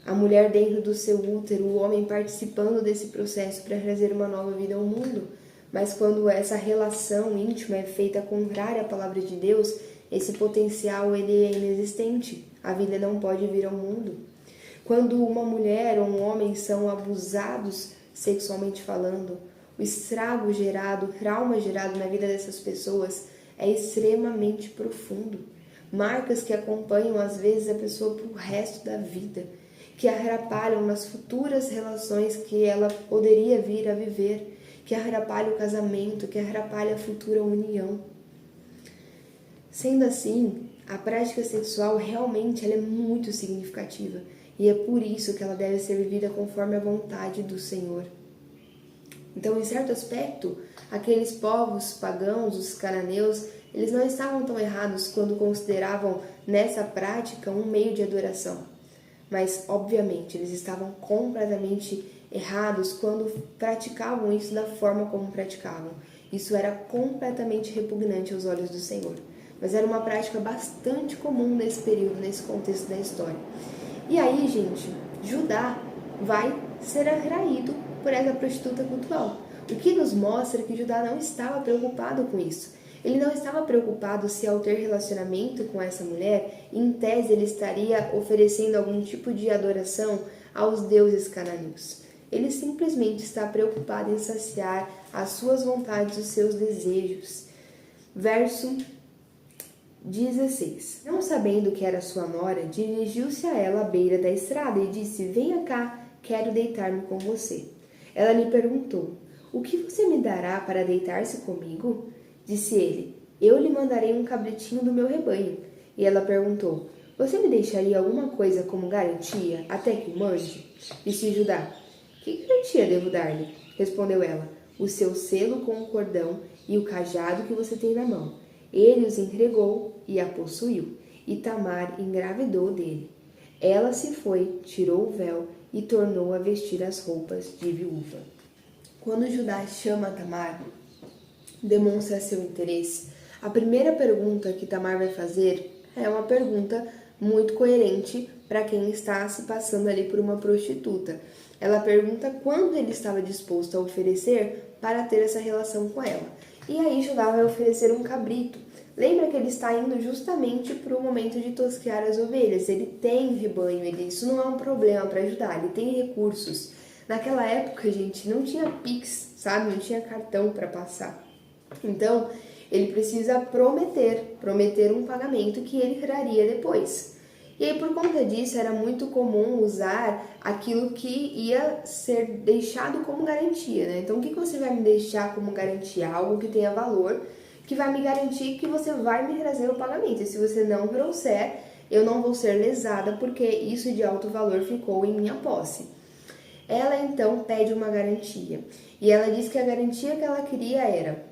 A mulher dentro do seu útero, o homem participando desse processo para trazer uma nova vida ao mundo. Mas quando essa relação íntima é feita contrária à palavra de Deus, esse potencial ele é inexistente. A vida não pode vir ao mundo. Quando uma mulher ou um homem são abusados sexualmente falando, o estrago gerado, o trauma gerado na vida dessas pessoas é extremamente profundo. Marcas que acompanham às vezes a pessoa para o resto da vida, que atrapalham nas futuras relações que ela poderia vir a viver, que atrapalham o casamento, que atrapalham a futura união. Sendo assim, a prática sexual realmente ela é muito significativa e é por isso que ela deve ser vivida conforme a vontade do Senhor. Então, em certo aspecto, aqueles povos pagãos, os cananeus, Eles não estavam tão errados quando consideravam nessa prática um meio de adoração. Mas, obviamente, eles estavam completamente errados quando praticavam isso da forma como praticavam. Isso era completamente repugnante aos olhos do Senhor. Mas era uma prática bastante comum nesse período, nesse contexto da história. E aí, gente, Judá vai ser atraído por essa prostituta cultural. O que nos mostra que Judá não estava preocupado com isso. Ele não estava preocupado se ao ter relacionamento com essa mulher, em tese ele estaria oferecendo algum tipo de adoração aos deuses cananeus. Ele simplesmente está preocupado em saciar as suas vontades, os seus desejos. Verso 16. Não sabendo que era sua nora, dirigiu-se a ela à beira da estrada e disse: venha cá, quero deitar-me com você. Ela lhe perguntou: o que você me dará para deitar-se comigo? Disse ele: eu lhe mandarei um cabritinho do meu rebanho. E ela perguntou: você me deixaria alguma coisa como garantia, até que o mande? Disse Judá: que garantia devo dar-lhe? Respondeu ela: o seu selo com o cordão e o cajado que você tem na mão. Ele os entregou e a possuiu, e Tamar engravidou dele. Ela se foi, tirou o véu e tornou a vestir as roupas de viúva. Quando Judá chama Tamar, demonstra seu interesse. A primeira pergunta que Tamar vai fazer é uma pergunta muito coerente para quem está se passando ali por uma prostituta. Ela pergunta quando ele estava disposto a oferecer para ter essa relação com ela. E aí Judá vai oferecer um cabrito. Lembra que ele está indo justamente para o momento de tosquear as ovelhas. Ele tem rebanho, isso não é um problema para Judá, ele tem recursos. Naquela época, gente, não tinha Pix, sabe? Não tinha cartão para passar. Então, ele precisa prometer um pagamento que ele traria depois. E aí, por conta disso, era muito comum usar aquilo que ia ser deixado como garantia, né? Então, o que você vai me deixar como garantia? Algo que tenha valor, que vai me garantir que você vai me trazer o pagamento. E se você não trouxer, eu não vou ser lesada, porque isso de alto valor ficou em minha posse. Ela, então, pede uma garantia. E ela diz que a garantia que ela queria era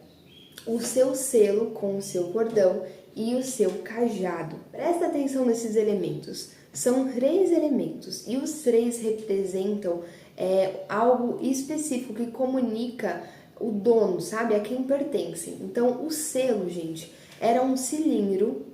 o seu selo com o seu cordão e o seu cajado. Presta atenção nesses elementos. São 3 elementos e os 3 representam algo específico que comunica o dono, sabe? A quem pertence. Então, o selo, gente, era um cilindro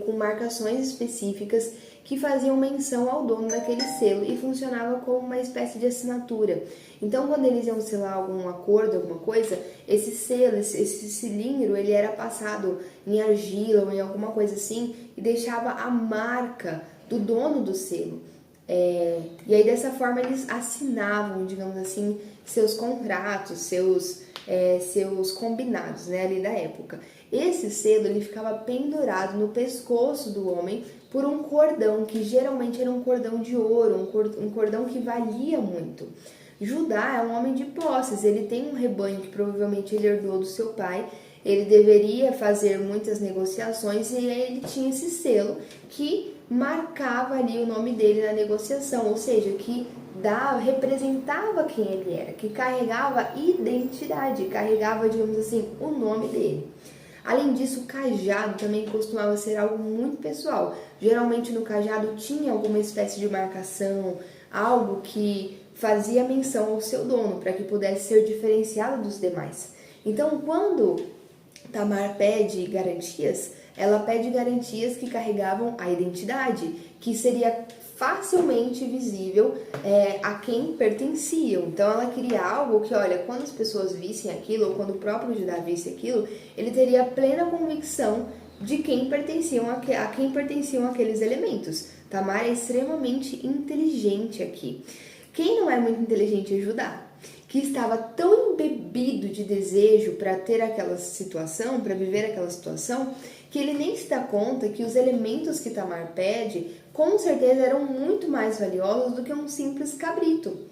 com marcações específicas que faziam menção ao dono daquele selo e funcionava como uma espécie de assinatura. Então, quando eles iam selar algum acordo, alguma coisa, esse selo, esse cilindro, ele era passado em argila ou em alguma coisa assim e deixava a marca do dono do selo. E aí, dessa forma, eles assinavam, digamos assim, seus contratos, seus combinados, né, ali da época. Esse selo, ele ficava pendurado no pescoço do homem por um cordão, que geralmente era um cordão de ouro, um cordão que valia muito. Judá é um homem de posses, ele tem um rebanho que provavelmente ele herdou do seu pai, ele deveria fazer muitas negociações e ele tinha esse selo que marcava ali o nome dele na negociação, ou seja, que representava quem ele era, que carregava identidade, carregava, digamos assim, o nome dele. Além disso, o cajado também costumava ser algo muito pessoal. Geralmente no cajado tinha alguma espécie de marcação, algo que fazia menção ao seu dono, para que pudesse ser diferenciado dos demais. Então, quando Tamar pede garantias, ela pede garantias que carregavam a identidade, que seria facilmente visível a quem pertenciam. Então ela queria algo que, olha, quando as pessoas vissem aquilo, ou quando o próprio Judá visse aquilo, ele teria plena convicção de quem pertenciam a quem pertenciam aqueles elementos. Tamar é extremamente inteligente aqui. Quem não é muito inteligente é Judá, que estava tão embebido de desejo para ter aquela situação, para viver aquela situação, que ele nem se dá conta que os elementos que Tamar pede, com certeza eram muito mais valiosos do que um simples cabrito.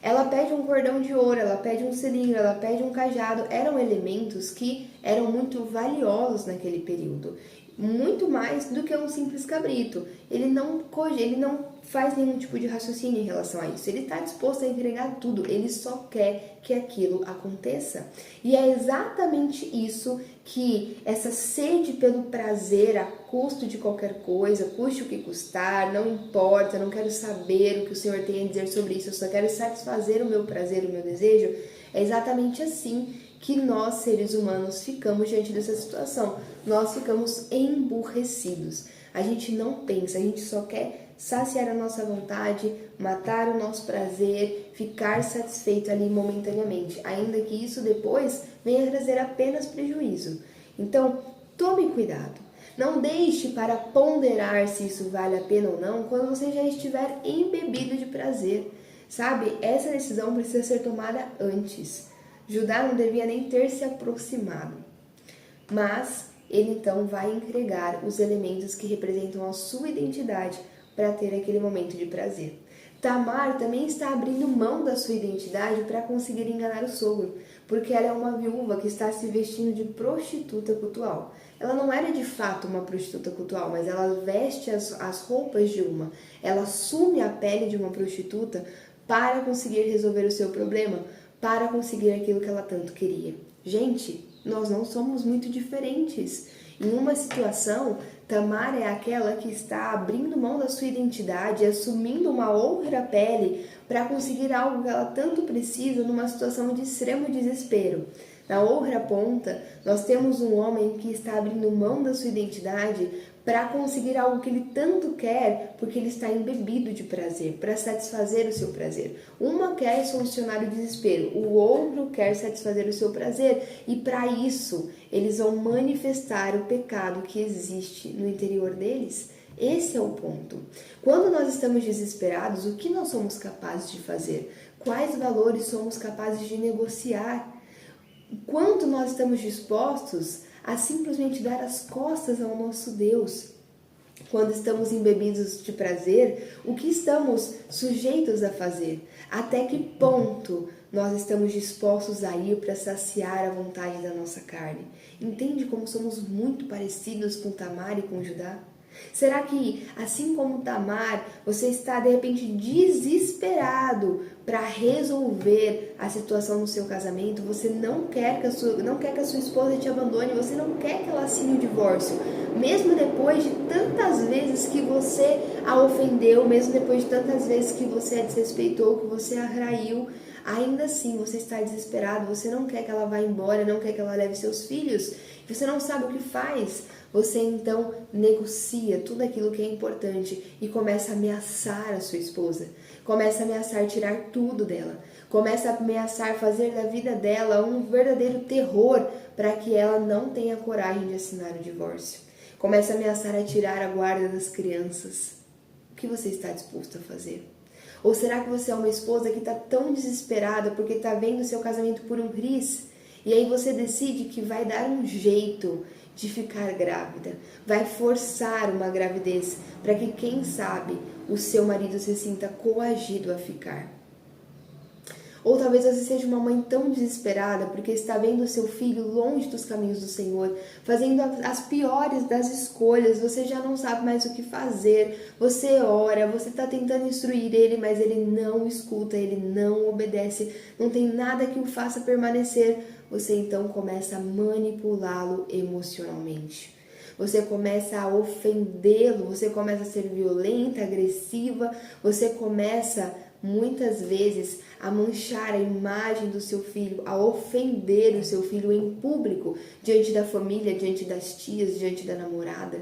Ela pede um cordão de ouro, ela pede um cilindro, ela pede um cajado, eram elementos que eram muito valiosos naquele período, muito mais do que um simples cabrito. Ele não faz nenhum tipo de raciocínio em relação a isso. Ele está disposto a entregar tudo, ele só quer que aquilo aconteça. E é exatamente isso que essa sede pelo prazer a custo de qualquer coisa, custe o que custar, não importa, não quero saber o que o Senhor tem a dizer sobre isso, eu só quero satisfazer o meu prazer, o meu desejo, é exatamente assim que nós, seres humanos, ficamos diante dessa situação. Nós ficamos emburrecidos. A gente não pensa, a gente só quer saciar a nossa vontade, matar o nosso prazer, ficar satisfeito ali momentaneamente, ainda que isso depois venha trazer apenas prejuízo. Então, tome cuidado. Não deixe para ponderar se isso vale a pena ou não quando você já estiver embebido de prazer. Sabe, essa decisão precisa ser tomada antes. Judá não devia nem ter se aproximado. Mas ele então vai entregar os elementos que representam a sua identidade para ter aquele momento de prazer. Tamar também está abrindo mão da sua identidade para conseguir enganar o sogro, porque ela é uma viúva que está se vestindo de prostituta cultual. Ela não era de fato uma prostituta cultual, mas ela veste as roupas de uma. Ela assume a pele de uma prostituta para conseguir resolver o seu problema, para conseguir aquilo que ela tanto queria. Gente, nós não somos muito diferentes. Em uma situação, Tamar é aquela que está abrindo mão da sua identidade, assumindo uma outra pele para conseguir algo que ela tanto precisa numa situação de extremo desespero. Na outra ponta, nós temos um homem que está abrindo mão da sua identidade para conseguir algo que ele tanto quer, porque ele está embebido de prazer, para satisfazer o seu prazer. Uma quer solucionar o desespero, o outro quer satisfazer o seu prazer, e para isso eles vão manifestar o pecado que existe no interior deles. Esse é o ponto. Quando nós estamos desesperados, o que nós somos capazes de fazer? Quais valores somos capazes de negociar? Quanto nós estamos dispostos a simplesmente dar as costas ao nosso Deus? Quando estamos embebidos de prazer, o que estamos sujeitos a fazer? Até que ponto nós estamos dispostos a ir para saciar a vontade da nossa carne? Entende como somos muito parecidos com Tamar e com Judá? Será que, assim como Tamar, você está de repente desesperado para resolver a situação no seu casamento? Você não quer que a sua esposa te abandone, você não quer que ela assine o divórcio, mesmo depois de tantas vezes que você a ofendeu, mesmo depois de tantas vezes que você a desrespeitou, que você a traiu. Ainda assim, você está desesperado, você não quer que ela vá embora, não quer que ela leve seus filhos, você não sabe o que faz. Você então negocia tudo aquilo que é importante e começa a ameaçar a sua esposa, começa a ameaçar tirar tudo dela, começa a ameaçar fazer da vida dela um verdadeiro terror para que ela não tenha coragem de assinar o divórcio, começa a ameaçar a tirar a guarda das crianças. O que você está disposto a fazer? Ou será que você é uma esposa que está tão desesperada porque está vendo seu casamento por um triz e aí você decide que vai dar um jeito de ficar grávida, vai forçar uma gravidez para que, quem sabe, o seu marido se sinta coagido a ficar? Ou talvez você seja uma mãe tão desesperada porque está vendo o seu filho longe dos caminhos do Senhor, fazendo as piores das escolhas, você já não sabe mais o que fazer, você ora, você está tentando instruir ele, mas ele não escuta, ele não obedece, não tem nada que o faça permanecer. Você então começa a manipulá-lo emocionalmente. Você começa a ofendê-lo, você começa a ser violenta, agressiva, você começa muitas vezes a manchar a imagem do seu filho, a ofender o seu filho em público, diante da família, diante das tias, diante da namorada.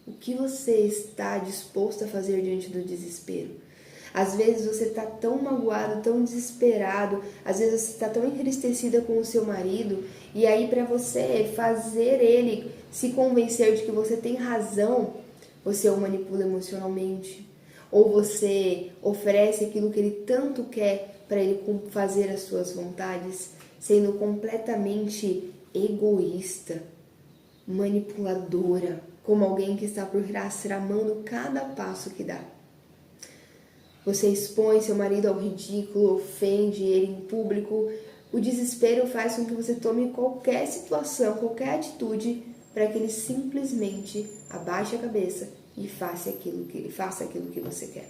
O que você está disposto a fazer diante do desespero? Às vezes você está tão magoado, tão desesperado, às vezes você está tão entristecida com o seu marido, e aí para você fazer ele se convencer de que você tem razão, você o manipula emocionalmente, ou você oferece aquilo que ele tanto quer para ele fazer as suas vontades, sendo completamente egoísta, manipuladora, como alguém que está por trás tramando cada passo que dá. Você expõe seu marido ao ridículo, ofende ele em público. O desespero faz com que você tome qualquer situação, qualquer atitude, para que ele simplesmente abaixe a cabeça e faça aquilo que você quer.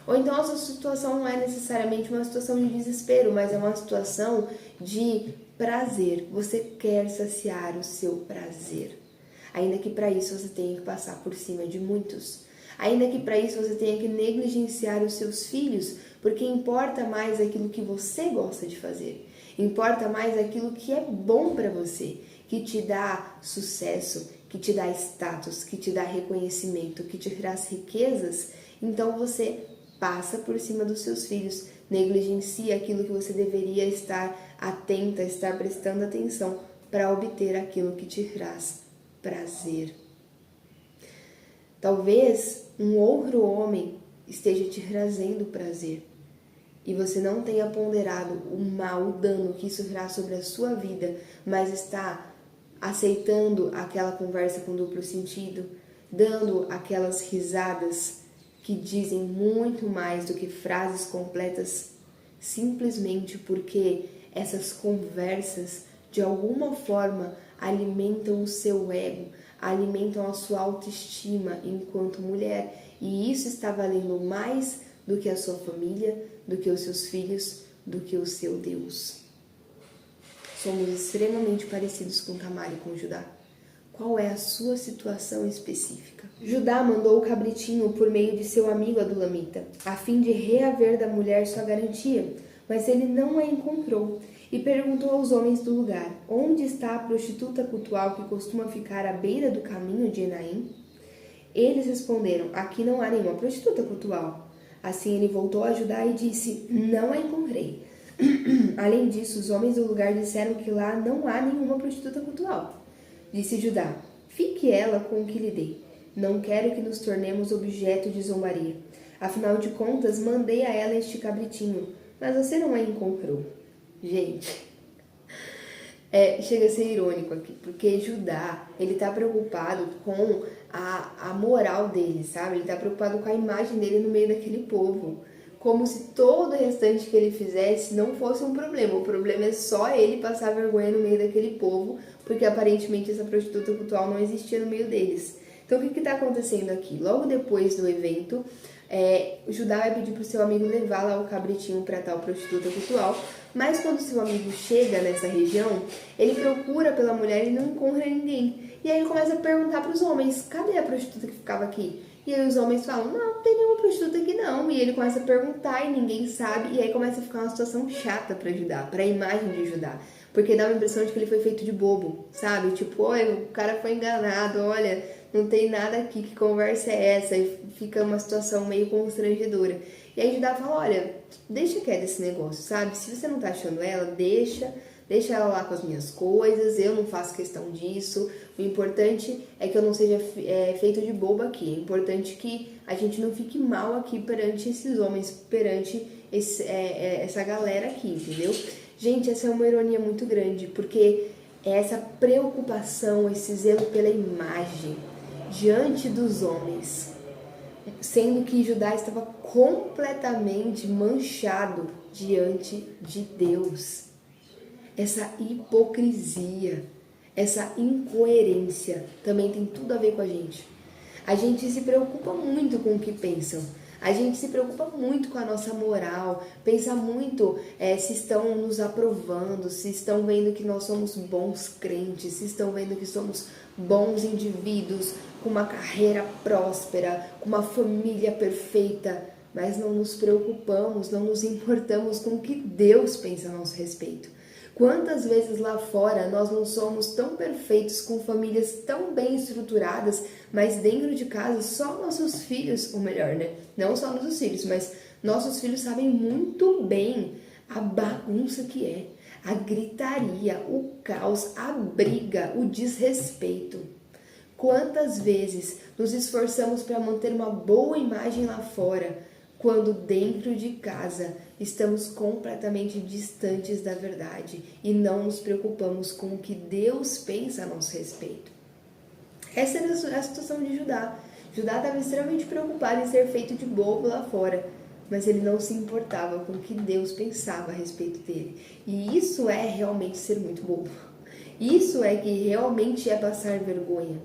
Ou então a sua situação não é necessariamente uma situação de desespero, mas é uma situação de prazer. Você quer saciar o seu prazer. Ainda que para isso você tenha que passar por cima de muitos. Ainda que para isso você tenha que negligenciar os seus filhos, porque importa mais aquilo que você gosta de fazer. Importa mais aquilo que é bom para você, que te dá sucesso, que te dá status, que te dá reconhecimento, que te traz riquezas. Então você passa por cima dos seus filhos, negligencia aquilo que você deveria estar atenta, estar prestando atenção para obter aquilo que te traz prazer. Talvez um outro homem esteja te trazendo prazer e você não tenha ponderado o mal, o dano que isso traz sobre a sua vida, mas está aceitando aquela conversa com duplo sentido, dando aquelas risadas que dizem muito mais do que frases completas, simplesmente porque essas conversas de alguma forma alimentam o seu ego, alimentam a sua autoestima enquanto mulher, e isso está valendo mais do que a sua família, do que os seus filhos, do que o seu Deus. Somos extremamente parecidos com Tamar e com Judá. Qual é a sua situação específica? Judá mandou o cabritinho por meio de seu amigo Adulamita, a fim de reaver da mulher sua garantia, mas ele não a encontrou e perguntou aos homens do lugar: onde está a prostituta cultual que costuma ficar à beira do caminho de Enaim? Eles responderam: aqui não há nenhuma prostituta cultual. Assim ele voltou a Judá e disse: não a encontrei. Além disso, os homens do lugar disseram que lá não há nenhuma prostituta cultual. Disse Judá: fique ela com o que lhe dei. Não quero que nos tornemos objeto de zombaria. Afinal de contas, mandei a ela este cabritinho, mas você não a encontrou. Gente, chega a ser irônico aqui, porque Judá, ele tá preocupado com a moral dele, sabe? Ele tá preocupado com a imagem dele no meio daquele povo. Como se todo o restante que ele fizesse não fosse um problema. O problema é só ele passar vergonha no meio daquele povo, porque aparentemente essa prostituta cultual não existia no meio deles. Então o que está acontecendo aqui? Logo depois do evento, Judá vai pedir para o seu amigo levar lá o cabritinho para tal prostituta cultual, mas quando seu amigo chega nessa região, ele procura pela mulher e não encontra ninguém. E aí ele começa a perguntar para os homens: cadê a prostituta que ficava aqui? E aí os homens falam: não tem nenhuma prostituta aqui não. E ele começa a perguntar e ninguém sabe. E aí começa a ficar uma situação chata para Judá, para a imagem de Judá. Porque dá uma impressão de que ele foi feito de bobo, sabe? Tipo, olha, o cara foi enganado, olha, não tem nada aqui, que conversa é essa? E fica uma situação meio constrangedora. E aí Judá fala: olha, deixa quieto esse negócio, sabe? Se você não tá achando ela, deixa ela lá com as minhas coisas, eu não faço questão disso. O importante é que eu não seja feito de bobo aqui. É importante que a gente não fique mal aqui perante esses homens, perante essa galera aqui, entendeu? Gente, essa é uma ironia muito grande, porque essa preocupação, esse zelo pela imagem diante dos homens, sendo que Judá estava completamente manchado diante de Deus. Essa hipocrisia, essa incoerência também tem tudo a ver com a gente. A gente se preocupa muito com o que pensam. A gente se preocupa muito com a nossa moral, pensa muito se estão nos aprovando, se estão vendo que nós somos bons crentes, se estão vendo que somos bons indivíduos, com uma carreira próspera, com uma família perfeita, mas não nos preocupamos, não nos importamos com o que Deus pensa a nosso respeito. Quantas vezes lá fora nós não somos tão perfeitos, com famílias tão bem estruturadas, mas dentro de casa só nossos filhos, ou melhor, né? Não só nossos filhos, mas nossos filhos sabem muito bem a bagunça que é, a gritaria, o caos, a briga, o desrespeito. Quantas vezes nos esforçamos para manter uma boa imagem lá fora, quando dentro de casa estamos completamente distantes da verdade e não nos preocupamos com o que Deus pensa a nosso respeito. Essa era a situação de Judá. Judá estava extremamente preocupado em ser feito de bobo lá fora, mas ele não se importava com o que Deus pensava a respeito dele. E isso é realmente ser muito bobo. Isso é que realmente é passar vergonha.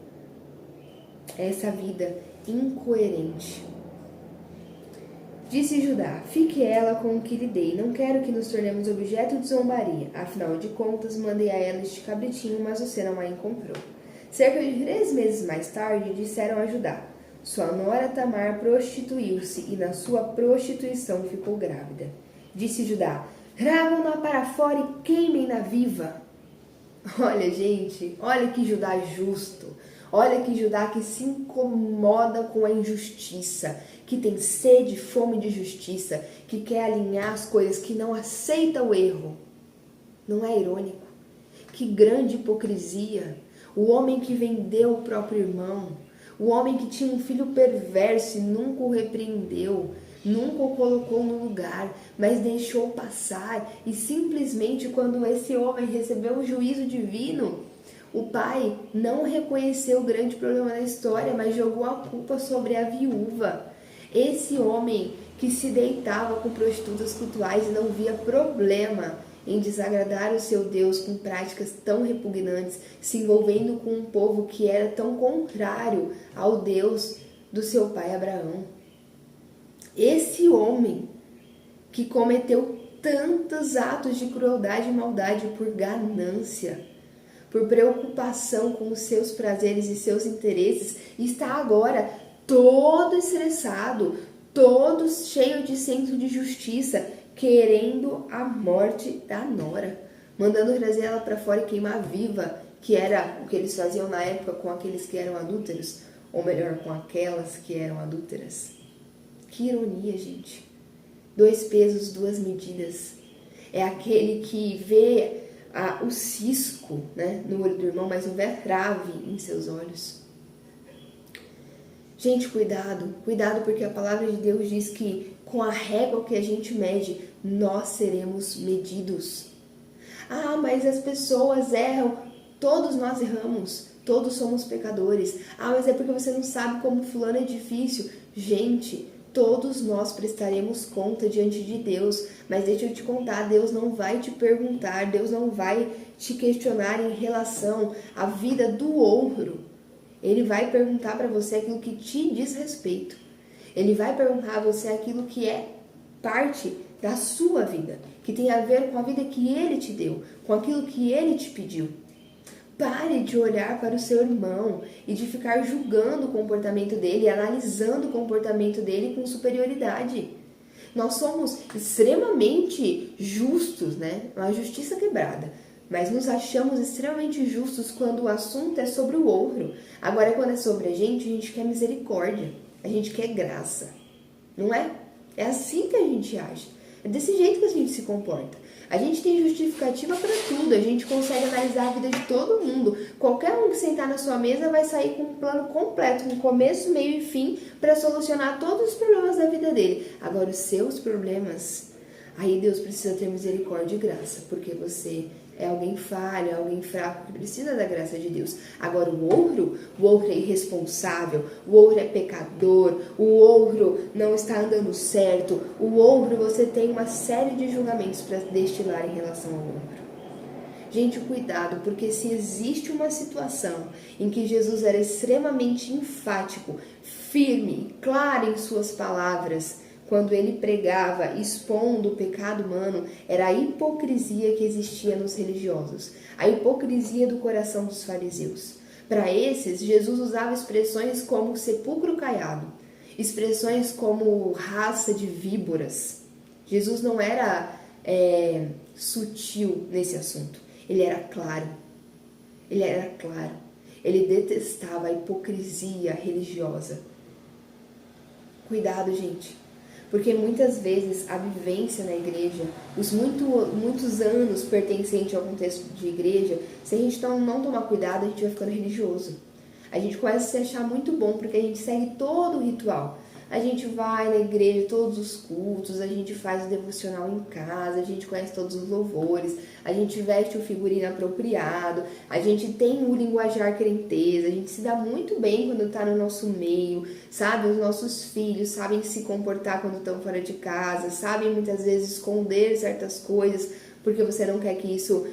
Essa vida incoerente. Disse Judá: fique ela com o que lhe dei, não quero que nos tornemos objeto de zombaria. Afinal de contas, mandei a ela este cabritinho, mas você não a encontrou. Cerca de 3 meses mais tarde, disseram a Judá: sua nora Tamar prostituiu-se e na sua prostituição ficou grávida. Disse Judá: tragam-na para fora e queimem-na viva. Olha, gente, olha que Judá justo. Olha que Judá que se incomoda com a injustiça, que tem sede e fome de justiça, que quer alinhar as coisas, que não aceita o erro. Não é irônico? Que grande hipocrisia! O homem que vendeu o próprio irmão, o homem que tinha um filho perverso e nunca o repreendeu, nunca o colocou no lugar, mas deixou passar, e simplesmente quando esse homem recebeu o juízo divino, o pai não reconheceu o grande problema da história, mas jogou a culpa sobre a viúva. Esse homem que se deitava com prostitutas cultuais e não via problema em desagradar o seu Deus com práticas tão repugnantes, se envolvendo com um povo que era tão contrário ao Deus do seu pai Abraão. Esse homem que cometeu tantos atos de crueldade e maldade por ganância, por preocupação com os seus prazeres e seus interesses, está agora todo estressado, todo cheio de senso de justiça, querendo a morte da nora, mandando trazer ela para fora e queimar viva, que era o que eles faziam na época com aqueles que eram adúlteros, ou melhor, com aquelas que eram adúlteras. Que ironia, gente. 2 pesos, 2 medidas. É aquele que vê o cisco, né, no olho do irmão, mas não vê a trave em seus olhos. Gente, cuidado, cuidado, porque a palavra de Deus diz que com a régua que a gente mede, nós seremos medidos. Ah, mas as pessoas erram. Todos nós erramos, todos somos pecadores. Ah, mas é porque você não sabe como fulano é difícil. Gente, todos nós prestaremos conta diante de Deus, mas deixa eu te contar, Deus não vai te perguntar, Deus não vai te questionar em relação à vida do outro. Ele vai perguntar para você aquilo que te diz respeito. Ele vai perguntar a você aquilo que é parte da sua vida, que tem a ver com a vida que Ele te deu, com aquilo que Ele te pediu. Pare de olhar para o seu irmão e de ficar julgando o comportamento dele, analisando o comportamento dele com superioridade. Nós somos extremamente justos, né? Uma justiça quebrada. Mas nos achamos extremamente justos quando o assunto é sobre o outro. Agora, quando é sobre a gente quer misericórdia, a gente quer graça. Não é? É assim que a gente age. É desse jeito que a gente se comporta. A gente tem justificativa para tudo, a gente consegue analisar a vida de todo mundo. Qualquer um que sentar na sua mesa vai sair com um plano completo, com começo, meio e fim, para solucionar todos os problemas da vida dele. Agora, os seus problemas, aí Deus precisa ter misericórdia e graça, porque você é alguém falho, é alguém fraco que precisa da graça de Deus. Agora o outro é irresponsável, o outro é pecador, o outro não está andando certo, o outro você tem uma série de julgamentos para destilar em relação ao outro. Gente, cuidado, porque se existe uma situação em que Jesus era extremamente enfático, firme, claro em suas palavras, quando ele pregava expondo o pecado humano, era a hipocrisia que existia nos religiosos, a hipocrisia do coração dos fariseus. Para esses, Jesus usava expressões como sepulcro caiado, expressões como raça de víboras. Jesus não era sutil nesse assunto, ele era claro. Ele era claro. Ele detestava a hipocrisia religiosa. Cuidado, gente. Porque muitas vezes a vivência na igreja, os muitos anos pertencentes ao contexto de igreja, se a gente não tomar cuidado, a gente vai ficando religioso. A gente começa a se achar muito bom porque a gente segue todo o ritual. A gente vai na igreja, todos os cultos, a gente faz o devocional em casa, a gente conhece todos os louvores, a gente veste o figurino apropriado, a gente tem o linguajar crenteza, a gente se dá muito bem quando está no nosso meio, sabe? Os nossos filhos sabem se comportar quando estão fora de casa, sabem muitas vezes esconder certas coisas, porque você não quer que isso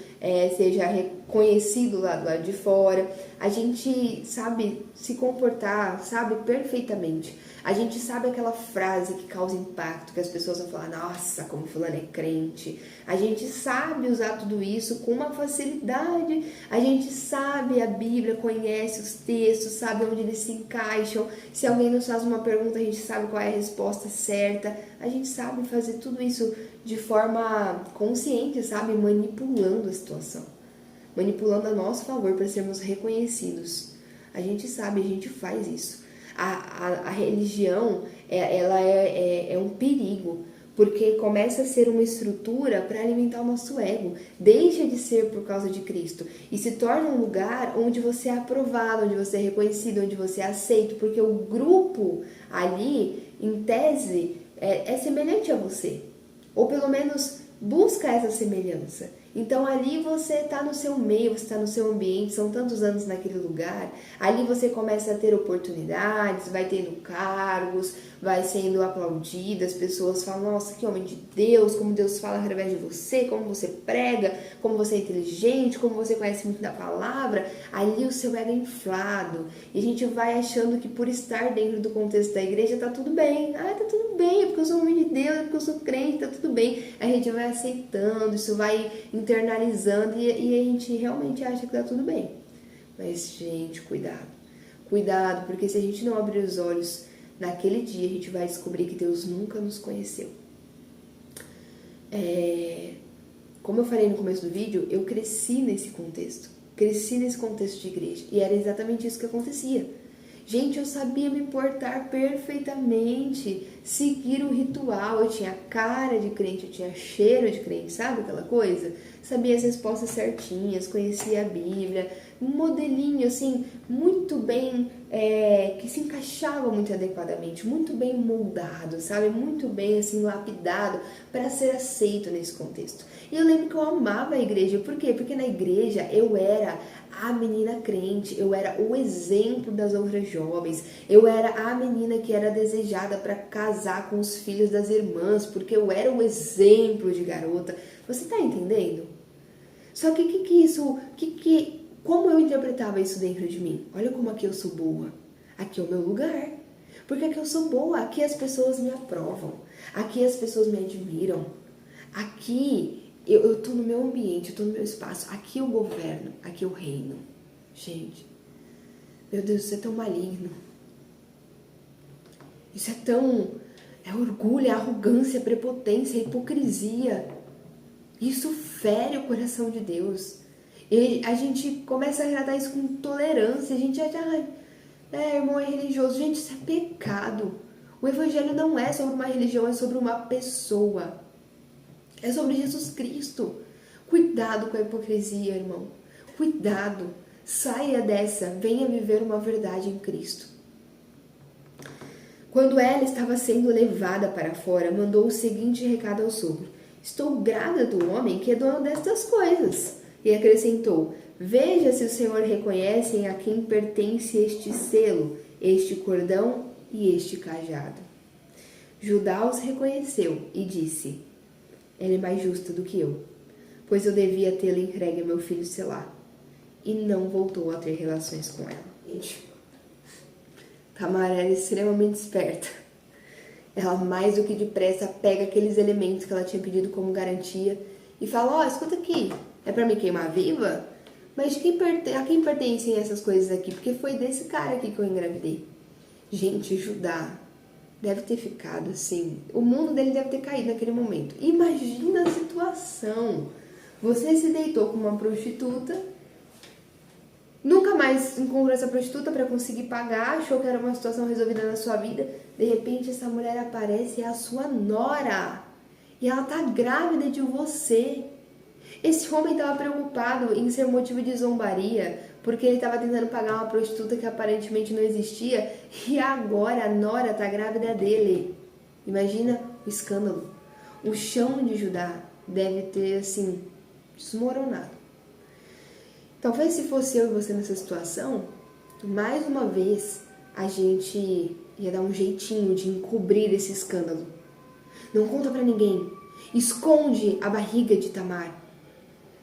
seja reconhecido lá do lado de fora. A gente sabe se comportar, sabe, perfeitamente. A gente sabe aquela frase que causa impacto, que as pessoas vão falar, nossa, como fulano é crente. A gente sabe usar tudo isso com uma facilidade. A gente sabe a Bíblia, conhece os textos, sabe onde eles se encaixam. Se alguém nos faz uma pergunta, a gente sabe qual é a resposta certa. A gente sabe fazer tudo isso de forma consciente, sabe? Manipulando a situação. Manipulando a nosso favor para sermos reconhecidos. A gente sabe, a gente faz isso. A religião, ela é um perigo, porque começa a ser uma estrutura para alimentar o nosso ego. Deixa de ser por causa de Cristo e se torna um lugar onde você é aprovado, onde você é reconhecido, onde você é aceito, porque o grupo ali, em tese, é semelhante a você, ou pelo menos busca essa semelhança. Então ali você está no seu meio, você está no seu ambiente, são tantos anos naquele lugar, ali você começa a ter oportunidades, vai tendo cargos, vai sendo aplaudido, as pessoas falam, nossa, que homem de Deus, como Deus fala através de você, como você prega, como você é inteligente, como você conhece muito da palavra, ali o seu ego é inflado, e a gente vai achando que por estar dentro do contexto da igreja tá tudo bem, tá tudo bem, é porque eu sou um homem de Deus, é porque eu sou crente, tá tudo bem, a gente vai aceitando, isso vai internalizando e a gente realmente acha que tá tudo bem. Mas, gente, cuidado. Cuidado, porque se a gente não abrir os olhos naquele dia, a gente vai descobrir que Deus nunca nos conheceu. Como eu falei no começo do vídeo, eu cresci nesse contexto. Cresci nesse contexto de igreja. E era exatamente isso que acontecia. Gente, eu sabia me portar perfeitamente, seguir o ritual, eu tinha cara de crente, eu tinha cheiro de crente, sabe aquela coisa? Sabia as respostas certinhas, conhecia a Bíblia, um modelinho assim, muito bem, que se encaixava muito adequadamente, muito bem moldado, sabe? Muito bem assim, lapidado para ser aceito nesse contexto. E eu lembro que eu amava a igreja, por quê? Porque na igreja eu era a menina crente, eu era o exemplo das outras jovens, eu era a menina que era desejada para casar com os filhos das irmãs, porque eu era o exemplo de garota. Você tá entendendo? Só que como eu interpretava isso dentro de mim? Olha como aqui eu sou boa, aqui é o meu lugar, porque aqui eu sou boa, aqui as pessoas me aprovam, aqui as pessoas me admiram, aqui eu tô no meu ambiente, eu tô no meu espaço, aqui eu governo, aqui eu reino. Gente, meu Deus, isso é tão maligno. Isso é tão... é orgulho, é arrogância, é prepotência, é hipocrisia. Isso fere o coração de Deus. E a gente começa a tratar isso com tolerância, a gente acha, irmão é religioso. Gente, isso é pecado. O evangelho não é sobre uma religião, é sobre uma pessoa. É sobre Jesus Cristo. Cuidado com a hipocrisia, irmão. Cuidado. Saia dessa. Venha viver uma verdade em Cristo. Quando ela estava sendo levada para fora, mandou o seguinte recado ao sogro: estou grávida do homem que é dono destas coisas. E acrescentou: veja se o Senhor reconhece a quem pertence este selo, este cordão e este cajado. Judá os reconheceu e disse: ela é mais justa do que eu, pois eu devia tê-la entregue a meu filho Selá. E não voltou a ter relações com ela. Gente, Tamar era extremamente esperta. Ela, mais do que depressa, pega aqueles elementos que ela tinha pedido como garantia e fala, escuta aqui, é pra me queimar viva? Mas a quem pertencem essas coisas aqui? Porque foi desse cara aqui que eu engravidei. Gente, Judá deve ter ficado assim, o mundo dele deve ter caído naquele momento. Imagina a situação. Você se deitou com uma prostituta, nunca mais encontrou essa prostituta para conseguir pagar, achou que era uma situação resolvida na sua vida. De repente essa mulher aparece, é a sua nora, e ela tá grávida de você. Esse homem estava preocupado em ser motivo de zombaria, porque ele estava tentando pagar uma prostituta que aparentemente não existia, e agora a nora está grávida dele. Imagina o escândalo. O chão de Judá deve ter, assim, desmoronado. Talvez se fosse eu e você nessa situação, mais uma vez a gente ia dar um jeitinho de encobrir esse escândalo. Não conta pra ninguém. Esconde a barriga de Tamar.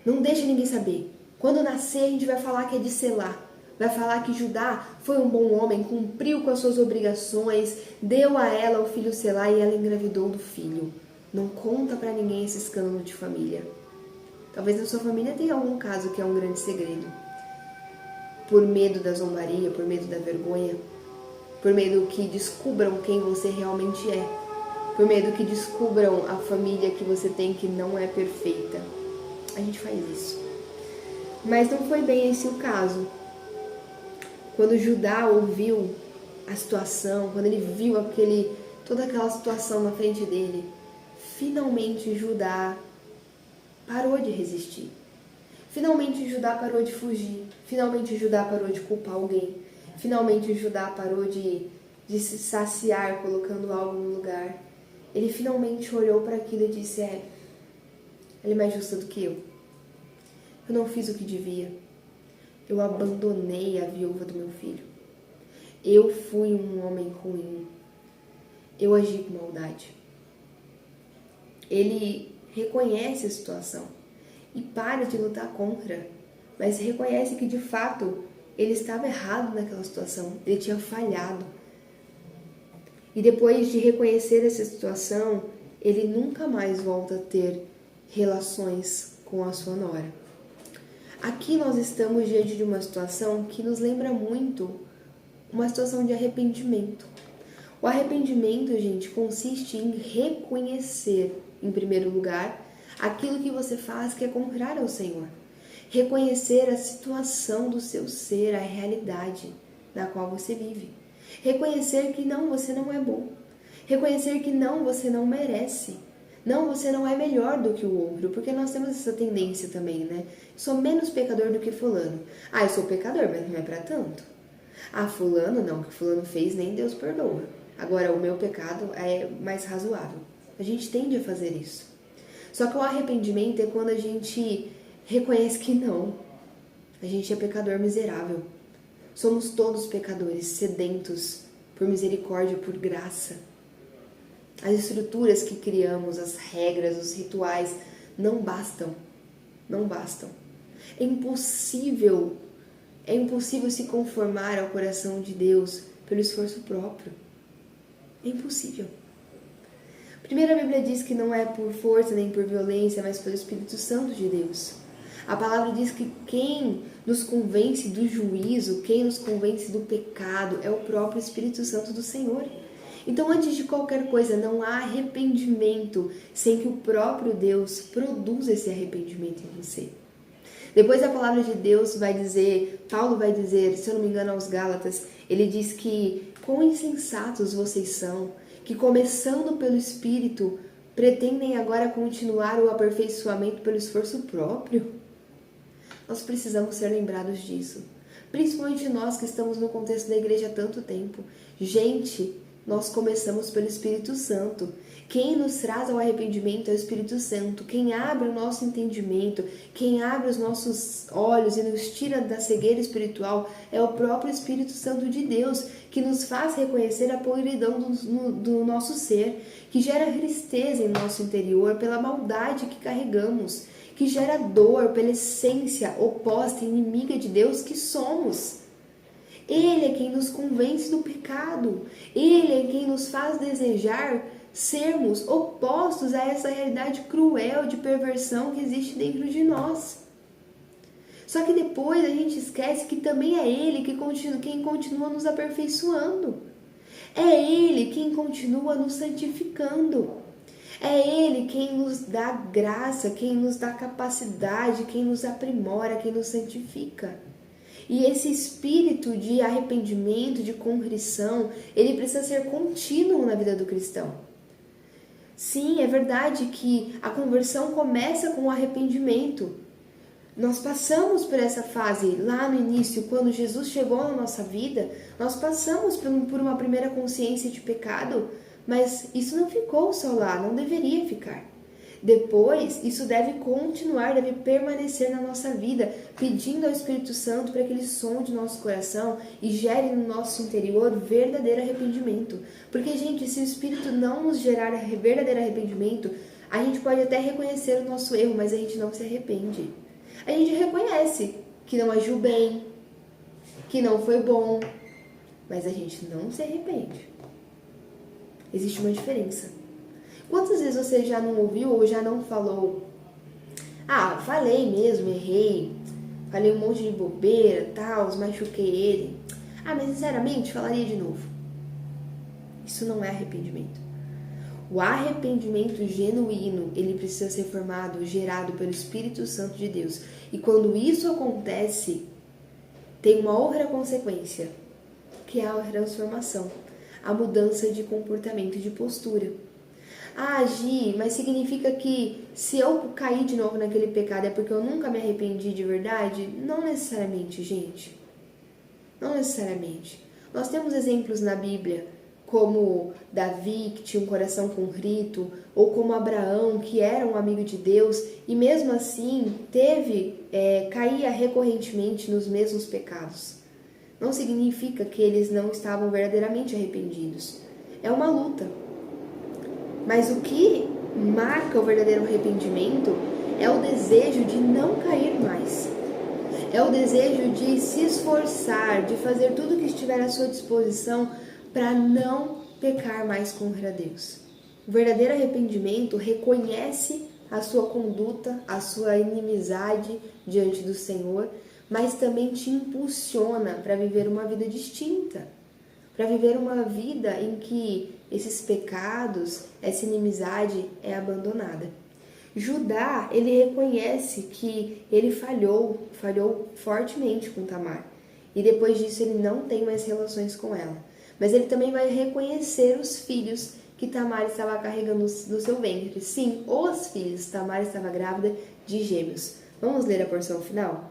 Não deixa ninguém saber. Quando nascer, a gente vai falar que é de Selá. Vai falar que Judá foi um bom homem, cumpriu com as suas obrigações, deu a ela o filho Selá e ela engravidou do filho. Não conta pra ninguém esse escândalo de família. Talvez na sua família tenha algum caso que é um grande segredo. Por medo da zombaria, por medo da vergonha, por medo que descubram quem você realmente é, por medo que descubram a família que você tem que não é perfeita. A gente faz isso. Mas não foi bem esse o caso. Quando Judá ouviu a situação, quando ele viu toda aquela situação na frente dele, finalmente Judá parou de resistir. Finalmente Judá parou de fugir. Finalmente Judá parou de culpar alguém. Finalmente Judá parou de se saciar colocando algo no lugar. Ele finalmente olhou para aquilo e disse: ela é mais justa do que eu. Eu não fiz o que devia. Eu abandonei a viúva do meu filho. Eu fui um homem ruim. Eu agi com maldade. Ele reconhece a situação e para de lutar contra, mas reconhece que de fato ele estava errado naquela situação, ele tinha falhado. E depois de reconhecer essa situação, ele nunca mais volta a ter relações com a sua nora. Aqui nós estamos diante de uma situação que nos lembra muito uma situação de arrependimento. O arrependimento, gente, consiste em reconhecer, em primeiro lugar, aquilo que você faz que é contrário ao Senhor. Reconhecer a situação do seu ser, a realidade na qual você vive. Reconhecer que não, você não é bom. Reconhecer que não, você não merece. Não, você não é melhor do que o outro, porque nós temos essa tendência também, né? Sou menos pecador do que fulano. Eu sou pecador, mas não é pra tanto. Fulano, não, o que fulano fez nem Deus perdoa. Agora, o meu pecado é mais razoável. A gente tende a fazer isso. Só que o arrependimento é quando a gente reconhece que não. A gente é pecador miserável. Somos todos pecadores, sedentos por misericórdia, por graça. As estruturas que criamos, as regras, os rituais, não bastam. Não bastam. É impossível se conformar ao coração de Deus pelo esforço próprio. É impossível. Primeiro, a Bíblia diz que não é por força nem por violência, mas pelo Espírito Santo de Deus. A palavra diz que quem nos convence do juízo, quem nos convence do pecado, é o próprio Espírito Santo do Senhor. Então, antes de qualquer coisa, não há arrependimento sem que o próprio Deus produza esse arrependimento em você. Depois a palavra de Deus vai dizer, Paulo vai dizer, se eu não me engano aos Gálatas, ele diz que quão insensatos vocês são, que começando pelo Espírito, pretendem agora continuar o aperfeiçoamento pelo esforço próprio. Nós precisamos ser lembrados disso, principalmente nós que estamos no contexto da igreja há tanto tempo. Gente, nós começamos pelo Espírito Santo. Quem nos traz ao arrependimento é o Espírito Santo. Quem abre o nosso entendimento, quem abre os nossos olhos e nos tira da cegueira espiritual é o próprio Espírito Santo de Deus, que nos faz reconhecer a podridão do nosso ser, que gera tristeza em nosso interior pela maldade que carregamos, que gera dor pela essência oposta e inimiga de Deus que somos. Ele é quem nos convence do pecado. Ele é quem nos faz desejar sermos opostos a essa realidade cruel de perversão que existe dentro de nós. Só que depois a gente esquece que também é Ele quem continua nos aperfeiçoando. É Ele quem continua nos santificando. É Ele quem nos dá graça, quem nos dá capacidade, quem nos aprimora, quem nos santifica. E esse espírito de arrependimento, de contrição, ele precisa ser contínuo na vida do cristão. Sim, é verdade que a conversão começa com o arrependimento. Nós passamos por essa fase lá no início, quando Jesus chegou na nossa vida, nós passamos por uma primeira consciência de pecado, mas isso não ficou só lá, não deveria ficar. Depois, isso deve continuar, deve permanecer na nossa vida, pedindo ao Espírito Santo para que ele sonde o nosso coração e gere no nosso interior verdadeiro arrependimento. Porque, gente, se o Espírito não nos gerar verdadeiro arrependimento, a gente pode até reconhecer o nosso erro, mas a gente não se arrepende. A gente reconhece que não agiu bem, que não foi bom, mas a gente não se arrepende. Existe uma diferença. Quantas vezes você já não ouviu ou já não falou: ah, falei mesmo, errei, falei um monte de bobeira, tal, machuquei ele. Ah, mas sinceramente, falaria de novo. Isso não é arrependimento. O arrependimento genuíno, ele precisa ser formado, gerado pelo Espírito Santo de Deus. E quando isso acontece, tem uma outra consequência, que é a transformação, a mudança de comportamento e de postura. Ah, Gi, mas significa que se eu cair de novo naquele pecado é porque eu nunca me arrependi de verdade? Não necessariamente, gente. Não necessariamente. Nós temos exemplos na Bíblia, como Davi, que tinha um coração contrito, ou como Abraão, que era um amigo de Deus, e mesmo assim caía recorrentemente nos mesmos pecados. Não significa que eles não estavam verdadeiramente arrependidos. É uma luta. Mas o que marca o verdadeiro arrependimento é o desejo de não cair mais. É o desejo de se esforçar, de fazer tudo o que estiver à sua disposição para não pecar mais contra Deus. O verdadeiro arrependimento reconhece a sua conduta, a sua inimizade diante do Senhor, mas também te impulsiona para viver uma vida distinta, para viver uma vida em que esses pecados, essa inimizade é abandonada. Judá, ele reconhece que ele falhou fortemente com Tamar, e depois disso ele não tem mais relações com ela. Mas ele também vai reconhecer os filhos que Tamar estava carregando no seu ventre. Sim, os filhos, Tamar estava grávida de gêmeos. Vamos ler a porção final?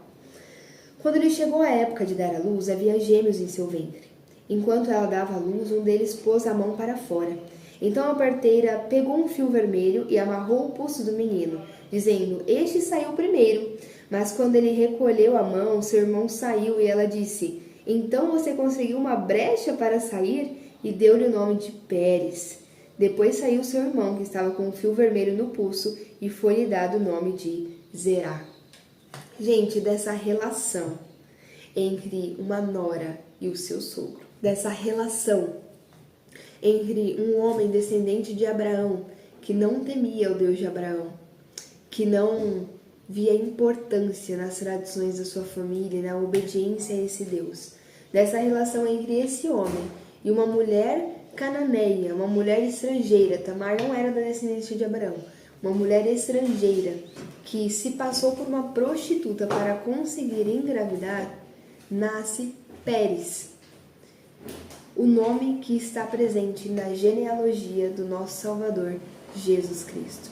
Quando lhe chegou a época de dar à luz, havia gêmeos em seu ventre. Enquanto ela dava à luz, um deles pôs a mão para fora. Então a parteira pegou um fio vermelho e amarrou o pulso do menino, dizendo: este saiu primeiro. Mas quando ele recolheu a mão, seu irmão saiu e ela disse: então você conseguiu uma brecha para sair? E deu-lhe o nome de Pérez. Depois saiu seu irmão, que estava com um fio vermelho no pulso, e foi-lhe dado o nome de Zerá. Gente, dessa relação entre uma nora e o seu sogro, dessa relação entre um homem descendente de Abraão, que não temia o Deus de Abraão, que não via importância nas tradições da sua família, na obediência a esse Deus. Dessa relação entre esse homem e uma mulher cananeia, uma mulher estrangeira. Tamar não era da descendência de Abraão. Uma mulher estrangeira que se passou por uma prostituta para conseguir engravidar, nasce Pérez, o nome que está presente na genealogia do nosso Salvador, Jesus Cristo.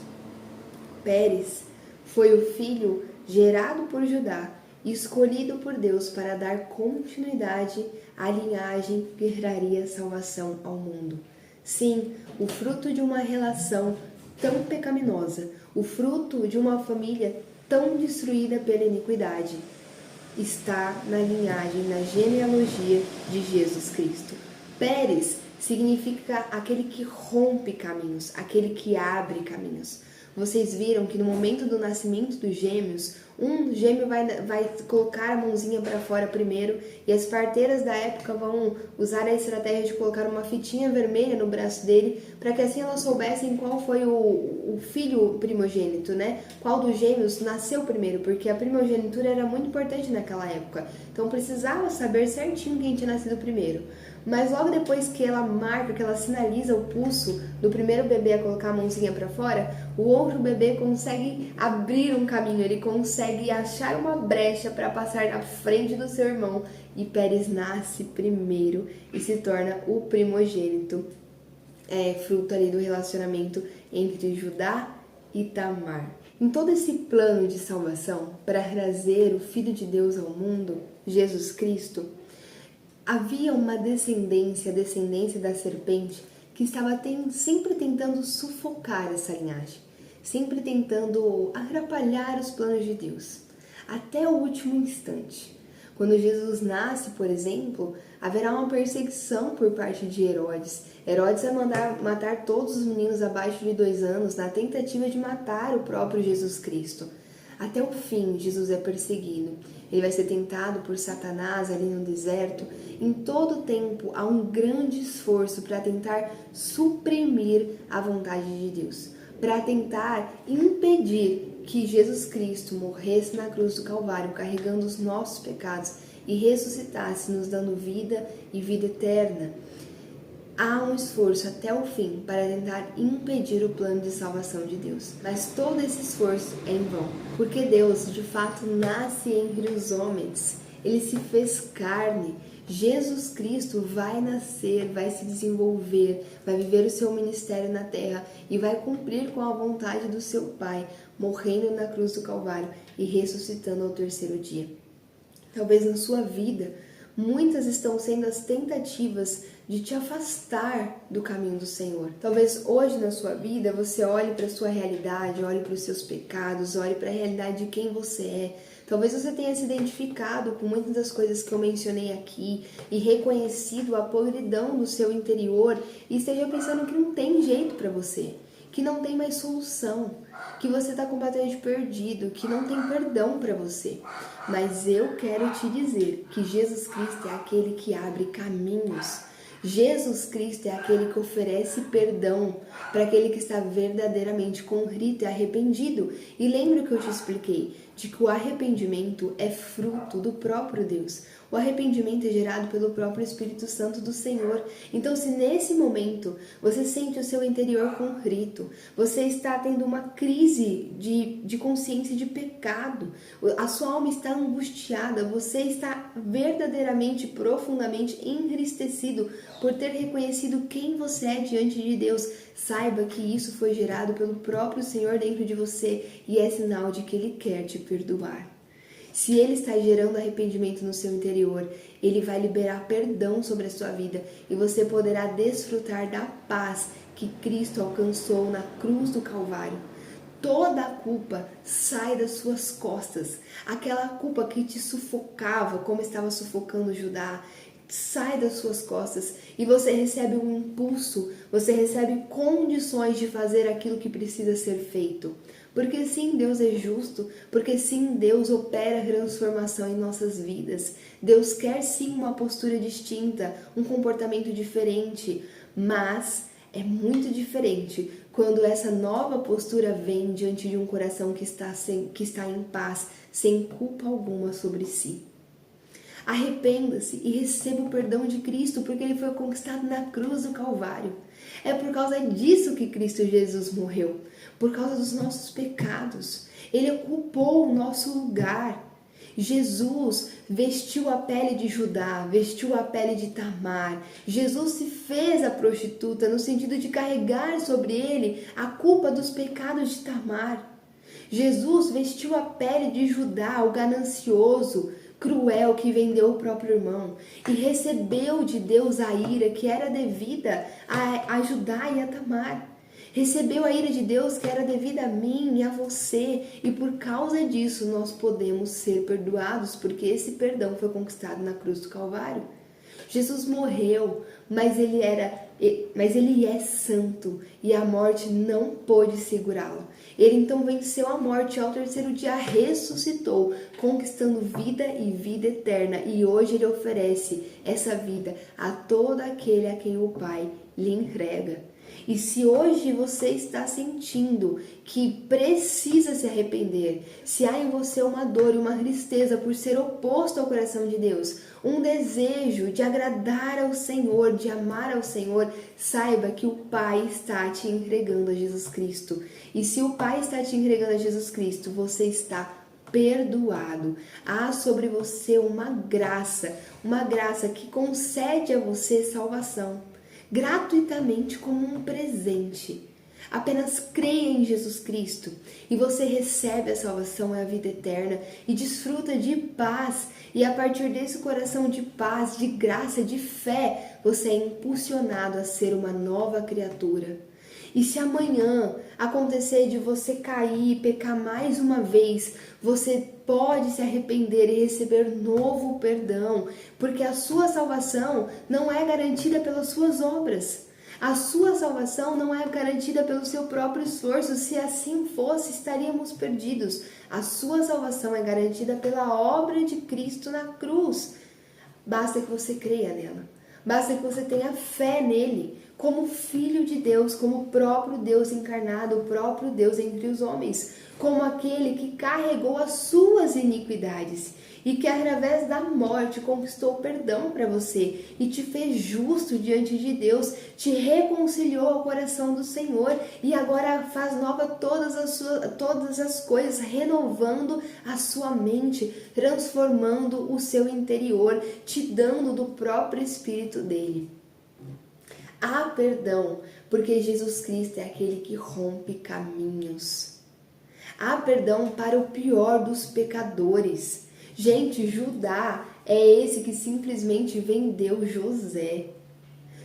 Pérez foi o filho gerado por Judá e escolhido por Deus para dar continuidade à linhagem que traria salvação ao mundo. Sim, o fruto de uma relação tão pecaminosa, o fruto de uma família tão destruída pela iniquidade, está na linhagem, na genealogia de Jesus Cristo. Pérez significa aquele que rompe caminhos, aquele que abre caminhos. Vocês viram que no momento do nascimento dos gêmeos, um gêmeo vai colocar a mãozinha para fora primeiro, e as parteiras da época vão usar a estratégia de colocar uma fitinha vermelha no braço dele, para que assim elas soubessem qual foi o filho primogênito, né? Qual dos gêmeos nasceu primeiro, porque a primogenitura era muito importante naquela época. Então precisava saber certinho quem tinha nascido primeiro. Mas logo depois que ela marca, que ela sinaliza o pulso do primeiro bebê a colocar a mãozinha para fora, o outro bebê consegue abrir um caminho, ele consegue achar uma brecha para passar na frente do seu irmão, e Pérez nasce primeiro e se torna o primogênito, fruto ali do relacionamento entre Judá e Tamar. Em todo esse plano de salvação para trazer o Filho de Deus ao mundo, Jesus Cristo, havia uma descendência da serpente, que estava sempre tentando sufocar essa linhagem, sempre tentando atrapalhar os planos de Deus, até o último instante. Quando Jesus nasce, por exemplo, haverá uma perseguição por parte de Herodes. Herodes vai mandar matar todos os meninos abaixo de 2 anos na tentativa de matar o próprio Jesus Cristo. Até o fim, Jesus é perseguido. Ele vai ser tentado por Satanás ali no deserto. Em todo tempo, há um grande esforço para tentar suprimir a vontade de Deus, para tentar impedir que Jesus Cristo morresse na cruz do Calvário, carregando os nossos pecados e ressuscitasse, nos dando vida e vida eterna. Há um esforço até o fim para tentar impedir o plano de salvação de Deus. Mas todo esse esforço é em vão, porque Deus de fato nasce entre os homens. Ele se fez carne. Jesus Cristo vai nascer, vai se desenvolver, vai viver o seu ministério na terra e vai cumprir com a vontade do seu Pai, morrendo na cruz do Calvário e ressuscitando ao terceiro dia. Talvez na sua vida, muitas estão sendo as tentativas de te afastar do caminho do Senhor. Talvez hoje na sua vida você olhe para a sua realidade, olhe para os seus pecados, olhe para a realidade de quem você é. Talvez você tenha se identificado com muitas das coisas que eu mencionei aqui e reconhecido a podridão do seu interior e esteja pensando que não tem jeito para você, que não tem mais solução, que você está completamente perdido, que não tem perdão para você. Mas eu quero te dizer que Jesus Cristo é aquele que abre caminhos. Jesus Cristo é aquele que oferece perdão para aquele que está verdadeiramente contrito e arrependido. E lembra o que eu te expliquei, de que o arrependimento é fruto do próprio Deus. O arrependimento é gerado pelo próprio Espírito Santo do Senhor. Então, se nesse momento você sente o seu interior contrito, você está tendo uma crise de consciência de pecado, a sua alma está angustiada, você está verdadeiramente, profundamente entristecido por ter reconhecido quem você é diante de Deus, saiba que isso foi gerado pelo próprio Senhor dentro de você e é sinal de que Ele quer te perdoar. Se Ele está gerando arrependimento no seu interior, Ele vai liberar perdão sobre a sua vida e você poderá desfrutar da paz que Cristo alcançou na cruz do Calvário. Toda a culpa sai das suas costas. Aquela culpa que te sufocava, como estava sufocando Judá, sai das suas costas e você recebe um impulso, você recebe condições de fazer aquilo que precisa ser feito. Porque sim, Deus é justo, porque sim, Deus opera transformação em nossas vidas. Deus quer sim uma postura distinta, um comportamento diferente, mas é muito diferente quando essa nova postura vem diante de um coração que está em paz, sem culpa alguma sobre si. Arrependa-se e receba o perdão de Cristo, porque Ele foi conquistado na cruz do Calvário. É por causa disso que Cristo Jesus morreu, por causa dos nossos pecados. Ele ocupou o nosso lugar. Jesus vestiu a pele de Judá, vestiu a pele de Tamar. Jesus se fez a prostituta no sentido de carregar sobre ele a culpa dos pecados de Tamar. Jesus vestiu a pele de Judá, o ganancioso, cruel que vendeu o próprio irmão e recebeu de Deus a ira que era devida a Judá e a Tamar. Recebeu a ira de Deus que era devida a mim e a você, e por causa disso nós podemos ser perdoados, porque esse perdão foi conquistado na cruz do Calvário. Jesus morreu, mas ele é santo e a morte não pôde segurá-lo. Ele então venceu a morte e ao terceiro dia ressuscitou, conquistando vida e vida eterna. E hoje ele oferece essa vida a todo aquele a quem o Pai lhe entrega. E se hoje você está sentindo que precisa se arrepender, se há em você uma dor e uma tristeza por ser oposto ao coração de Deus, um desejo de agradar ao Senhor, de amar ao Senhor, saiba que o Pai está te entregando a Jesus Cristo. E se o Pai está te entregando a Jesus Cristo, você está perdoado. Há sobre você uma graça que concede a você salvação gratuitamente como um presente. Apenas creia em Jesus Cristo e você recebe a salvação e a vida eterna e desfruta de paz. E a partir desse coração de paz, de graça, de fé, você é impulsionado a ser uma nova criatura. E se amanhã acontecer de você cair e pecar mais uma vez, você pode se arrepender e receber novo perdão, porque a sua salvação não é garantida pelas suas obras. A sua salvação não é garantida pelo seu próprio esforço. Se assim fosse, estaríamos perdidos. A sua salvação é garantida pela obra de Cristo na cruz. Basta que você creia nela. Basta que você tenha fé nele, como Filho de Deus, como o próprio Deus encarnado, o próprio Deus entre os homens, como aquele que carregou as suas iniquidades e que através da morte conquistou perdão para você e te fez justo diante de Deus, te reconciliou ao coração do Senhor e agora faz nova todas as coisas, renovando a sua mente, transformando o seu interior, te dando do próprio Espírito dele. Há perdão, porque Jesus Cristo é aquele que rompe caminhos. Há perdão para o pior dos pecadores. Gente, Judá é esse que simplesmente vendeu José.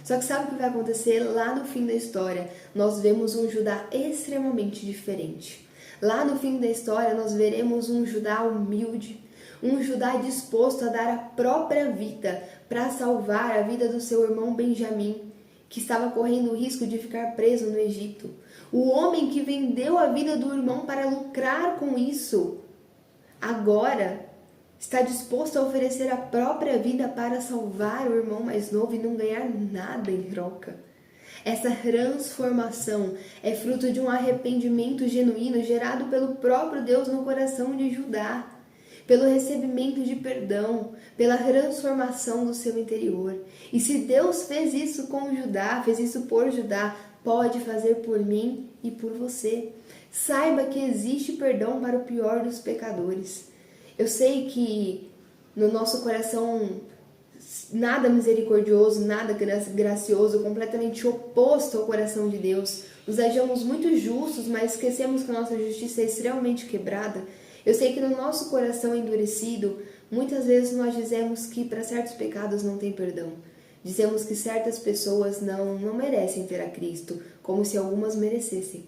Só que sabe o que vai acontecer lá no fim da história? Nós vemos um Judá extremamente diferente. Lá no fim da história nós veremos um Judá humilde, um Judá disposto a dar a própria vida para salvar a vida do seu irmão Benjamim, que estava correndo o risco de ficar preso no Egito. O homem que vendeu a vida do irmão para lucrar com isso, agora está disposto a oferecer a própria vida para salvar o irmão mais novo e não ganhar nada em troca. Essa transformação é fruto de um arrependimento genuíno gerado pelo próprio Deus no coração de Judá, pelo recebimento de perdão, pela transformação do seu interior. E se Deus fez isso com Judá, fez isso por Judá, pode fazer por mim e por você. Saiba que existe perdão para o pior dos pecadores. Eu sei que no nosso coração nada misericordioso, nada gracioso, completamente oposto ao coração de Deus. Nos achamos muito justos, mas esquecemos que a nossa justiça é extremamente quebrada. Eu sei que no nosso coração endurecido, muitas vezes nós dizemos que para certos pecados não tem perdão. Dizemos que certas pessoas não merecem ter a Cristo, como se algumas merecessem.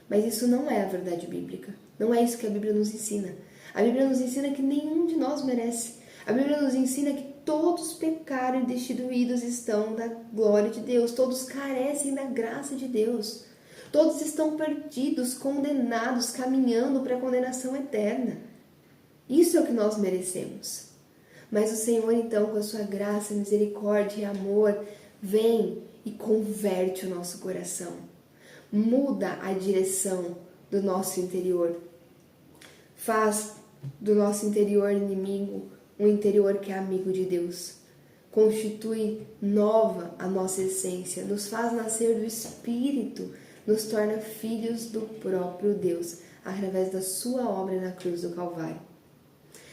Mas isso não é a verdade bíblica. Não é isso que a Bíblia nos ensina. A Bíblia nos ensina que nenhum de nós merece. A Bíblia nos ensina que todos pecaram e destituídos estão da glória de Deus. Todos carecem da graça de Deus. Todos estão perdidos, condenados, caminhando para a condenação eterna. Isso é o que nós merecemos. Mas o Senhor, então, com a sua graça, misericórdia e amor, vem e converte o nosso coração. Muda a direção do nosso interior. Faz do nosso interior inimigo um interior que é amigo de Deus. Constitui nova a nossa essência, nos faz nascer do Espírito, nos torna filhos do próprio Deus, através da sua obra na cruz do Calvário.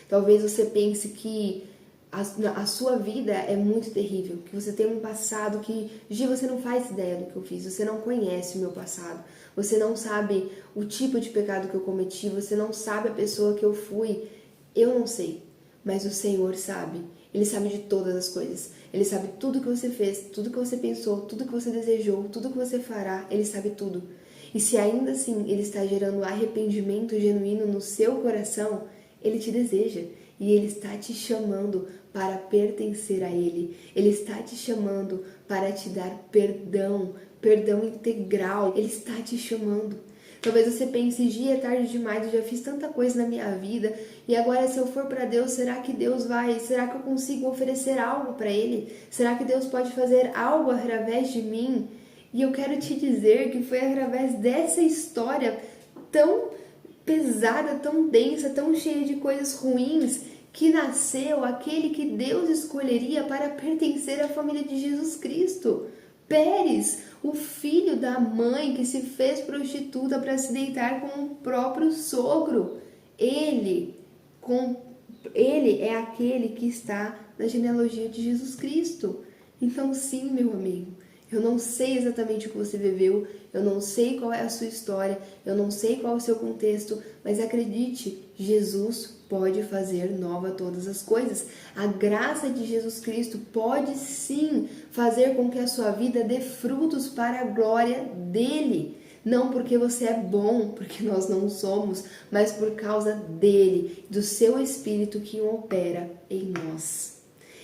Talvez você pense que a sua vida é muito terrível, que você tem um passado que você não faz ideia do que eu fiz, você não conhece o meu passado, você não sabe o tipo de pecado que eu cometi, você não sabe a pessoa que eu fui. Eu não sei, mas o Senhor sabe. Ele sabe de todas as coisas. Ele sabe tudo que você fez, tudo que você pensou, tudo que você desejou, tudo que você fará. Ele sabe tudo. E se ainda assim Ele está gerando arrependimento genuíno no seu coração, Ele te deseja. E Ele está te chamando para pertencer a Ele. Ele está te chamando para te dar perdão, perdão integral. Ele está te chamando. Talvez você pense, Gi, é tarde demais, eu já fiz tanta coisa na minha vida e agora se eu for para Deus, será que será que eu consigo oferecer algo para Ele? Será que Deus pode fazer algo através de mim? E eu quero te dizer que foi através dessa história tão pesada, tão densa, tão cheia de coisas ruins, que nasceu aquele que Deus escolheria para pertencer à família de Jesus Cristo. Pérez, o filho da mãe que se fez prostituta para se deitar com o próprio sogro. Ele é aquele que está na genealogia de Jesus Cristo. Então sim, meu amigo, eu não sei exatamente o que você viveu, eu não sei qual é a sua história, eu não sei qual é o seu contexto, mas acredite, Jesus pode fazer nova todas as coisas. A graça de Jesus Cristo pode sim fazer com que a sua vida dê frutos para a glória dele. Não porque você é bom, porque nós não somos, mas por causa dele, do seu Espírito que opera em nós.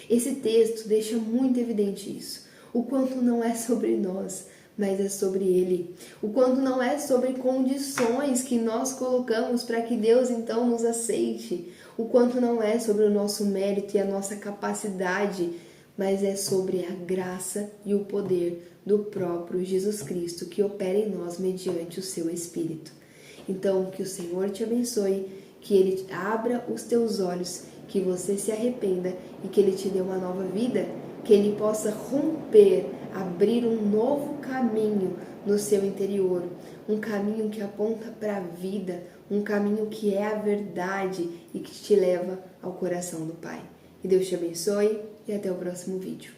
Esse texto deixa muito evidente isso. O quanto não é sobre nós, mas é sobre Ele. O quanto não é sobre condições que nós colocamos para que Deus então nos aceite. O quanto não é sobre o nosso mérito e a nossa capacidade, mas é sobre a graça e o poder do próprio Jesus Cristo que opera em nós mediante o seu Espírito. Então, que o Senhor te abençoe, que Ele abra os teus olhos, que você se arrependa e que Ele te dê uma nova vida, que Ele possa romper, abrir um novo caminho no seu interior, um caminho que aponta para a vida, um caminho que é a verdade e que te leva ao coração do Pai. Que Deus te abençoe e até o próximo vídeo.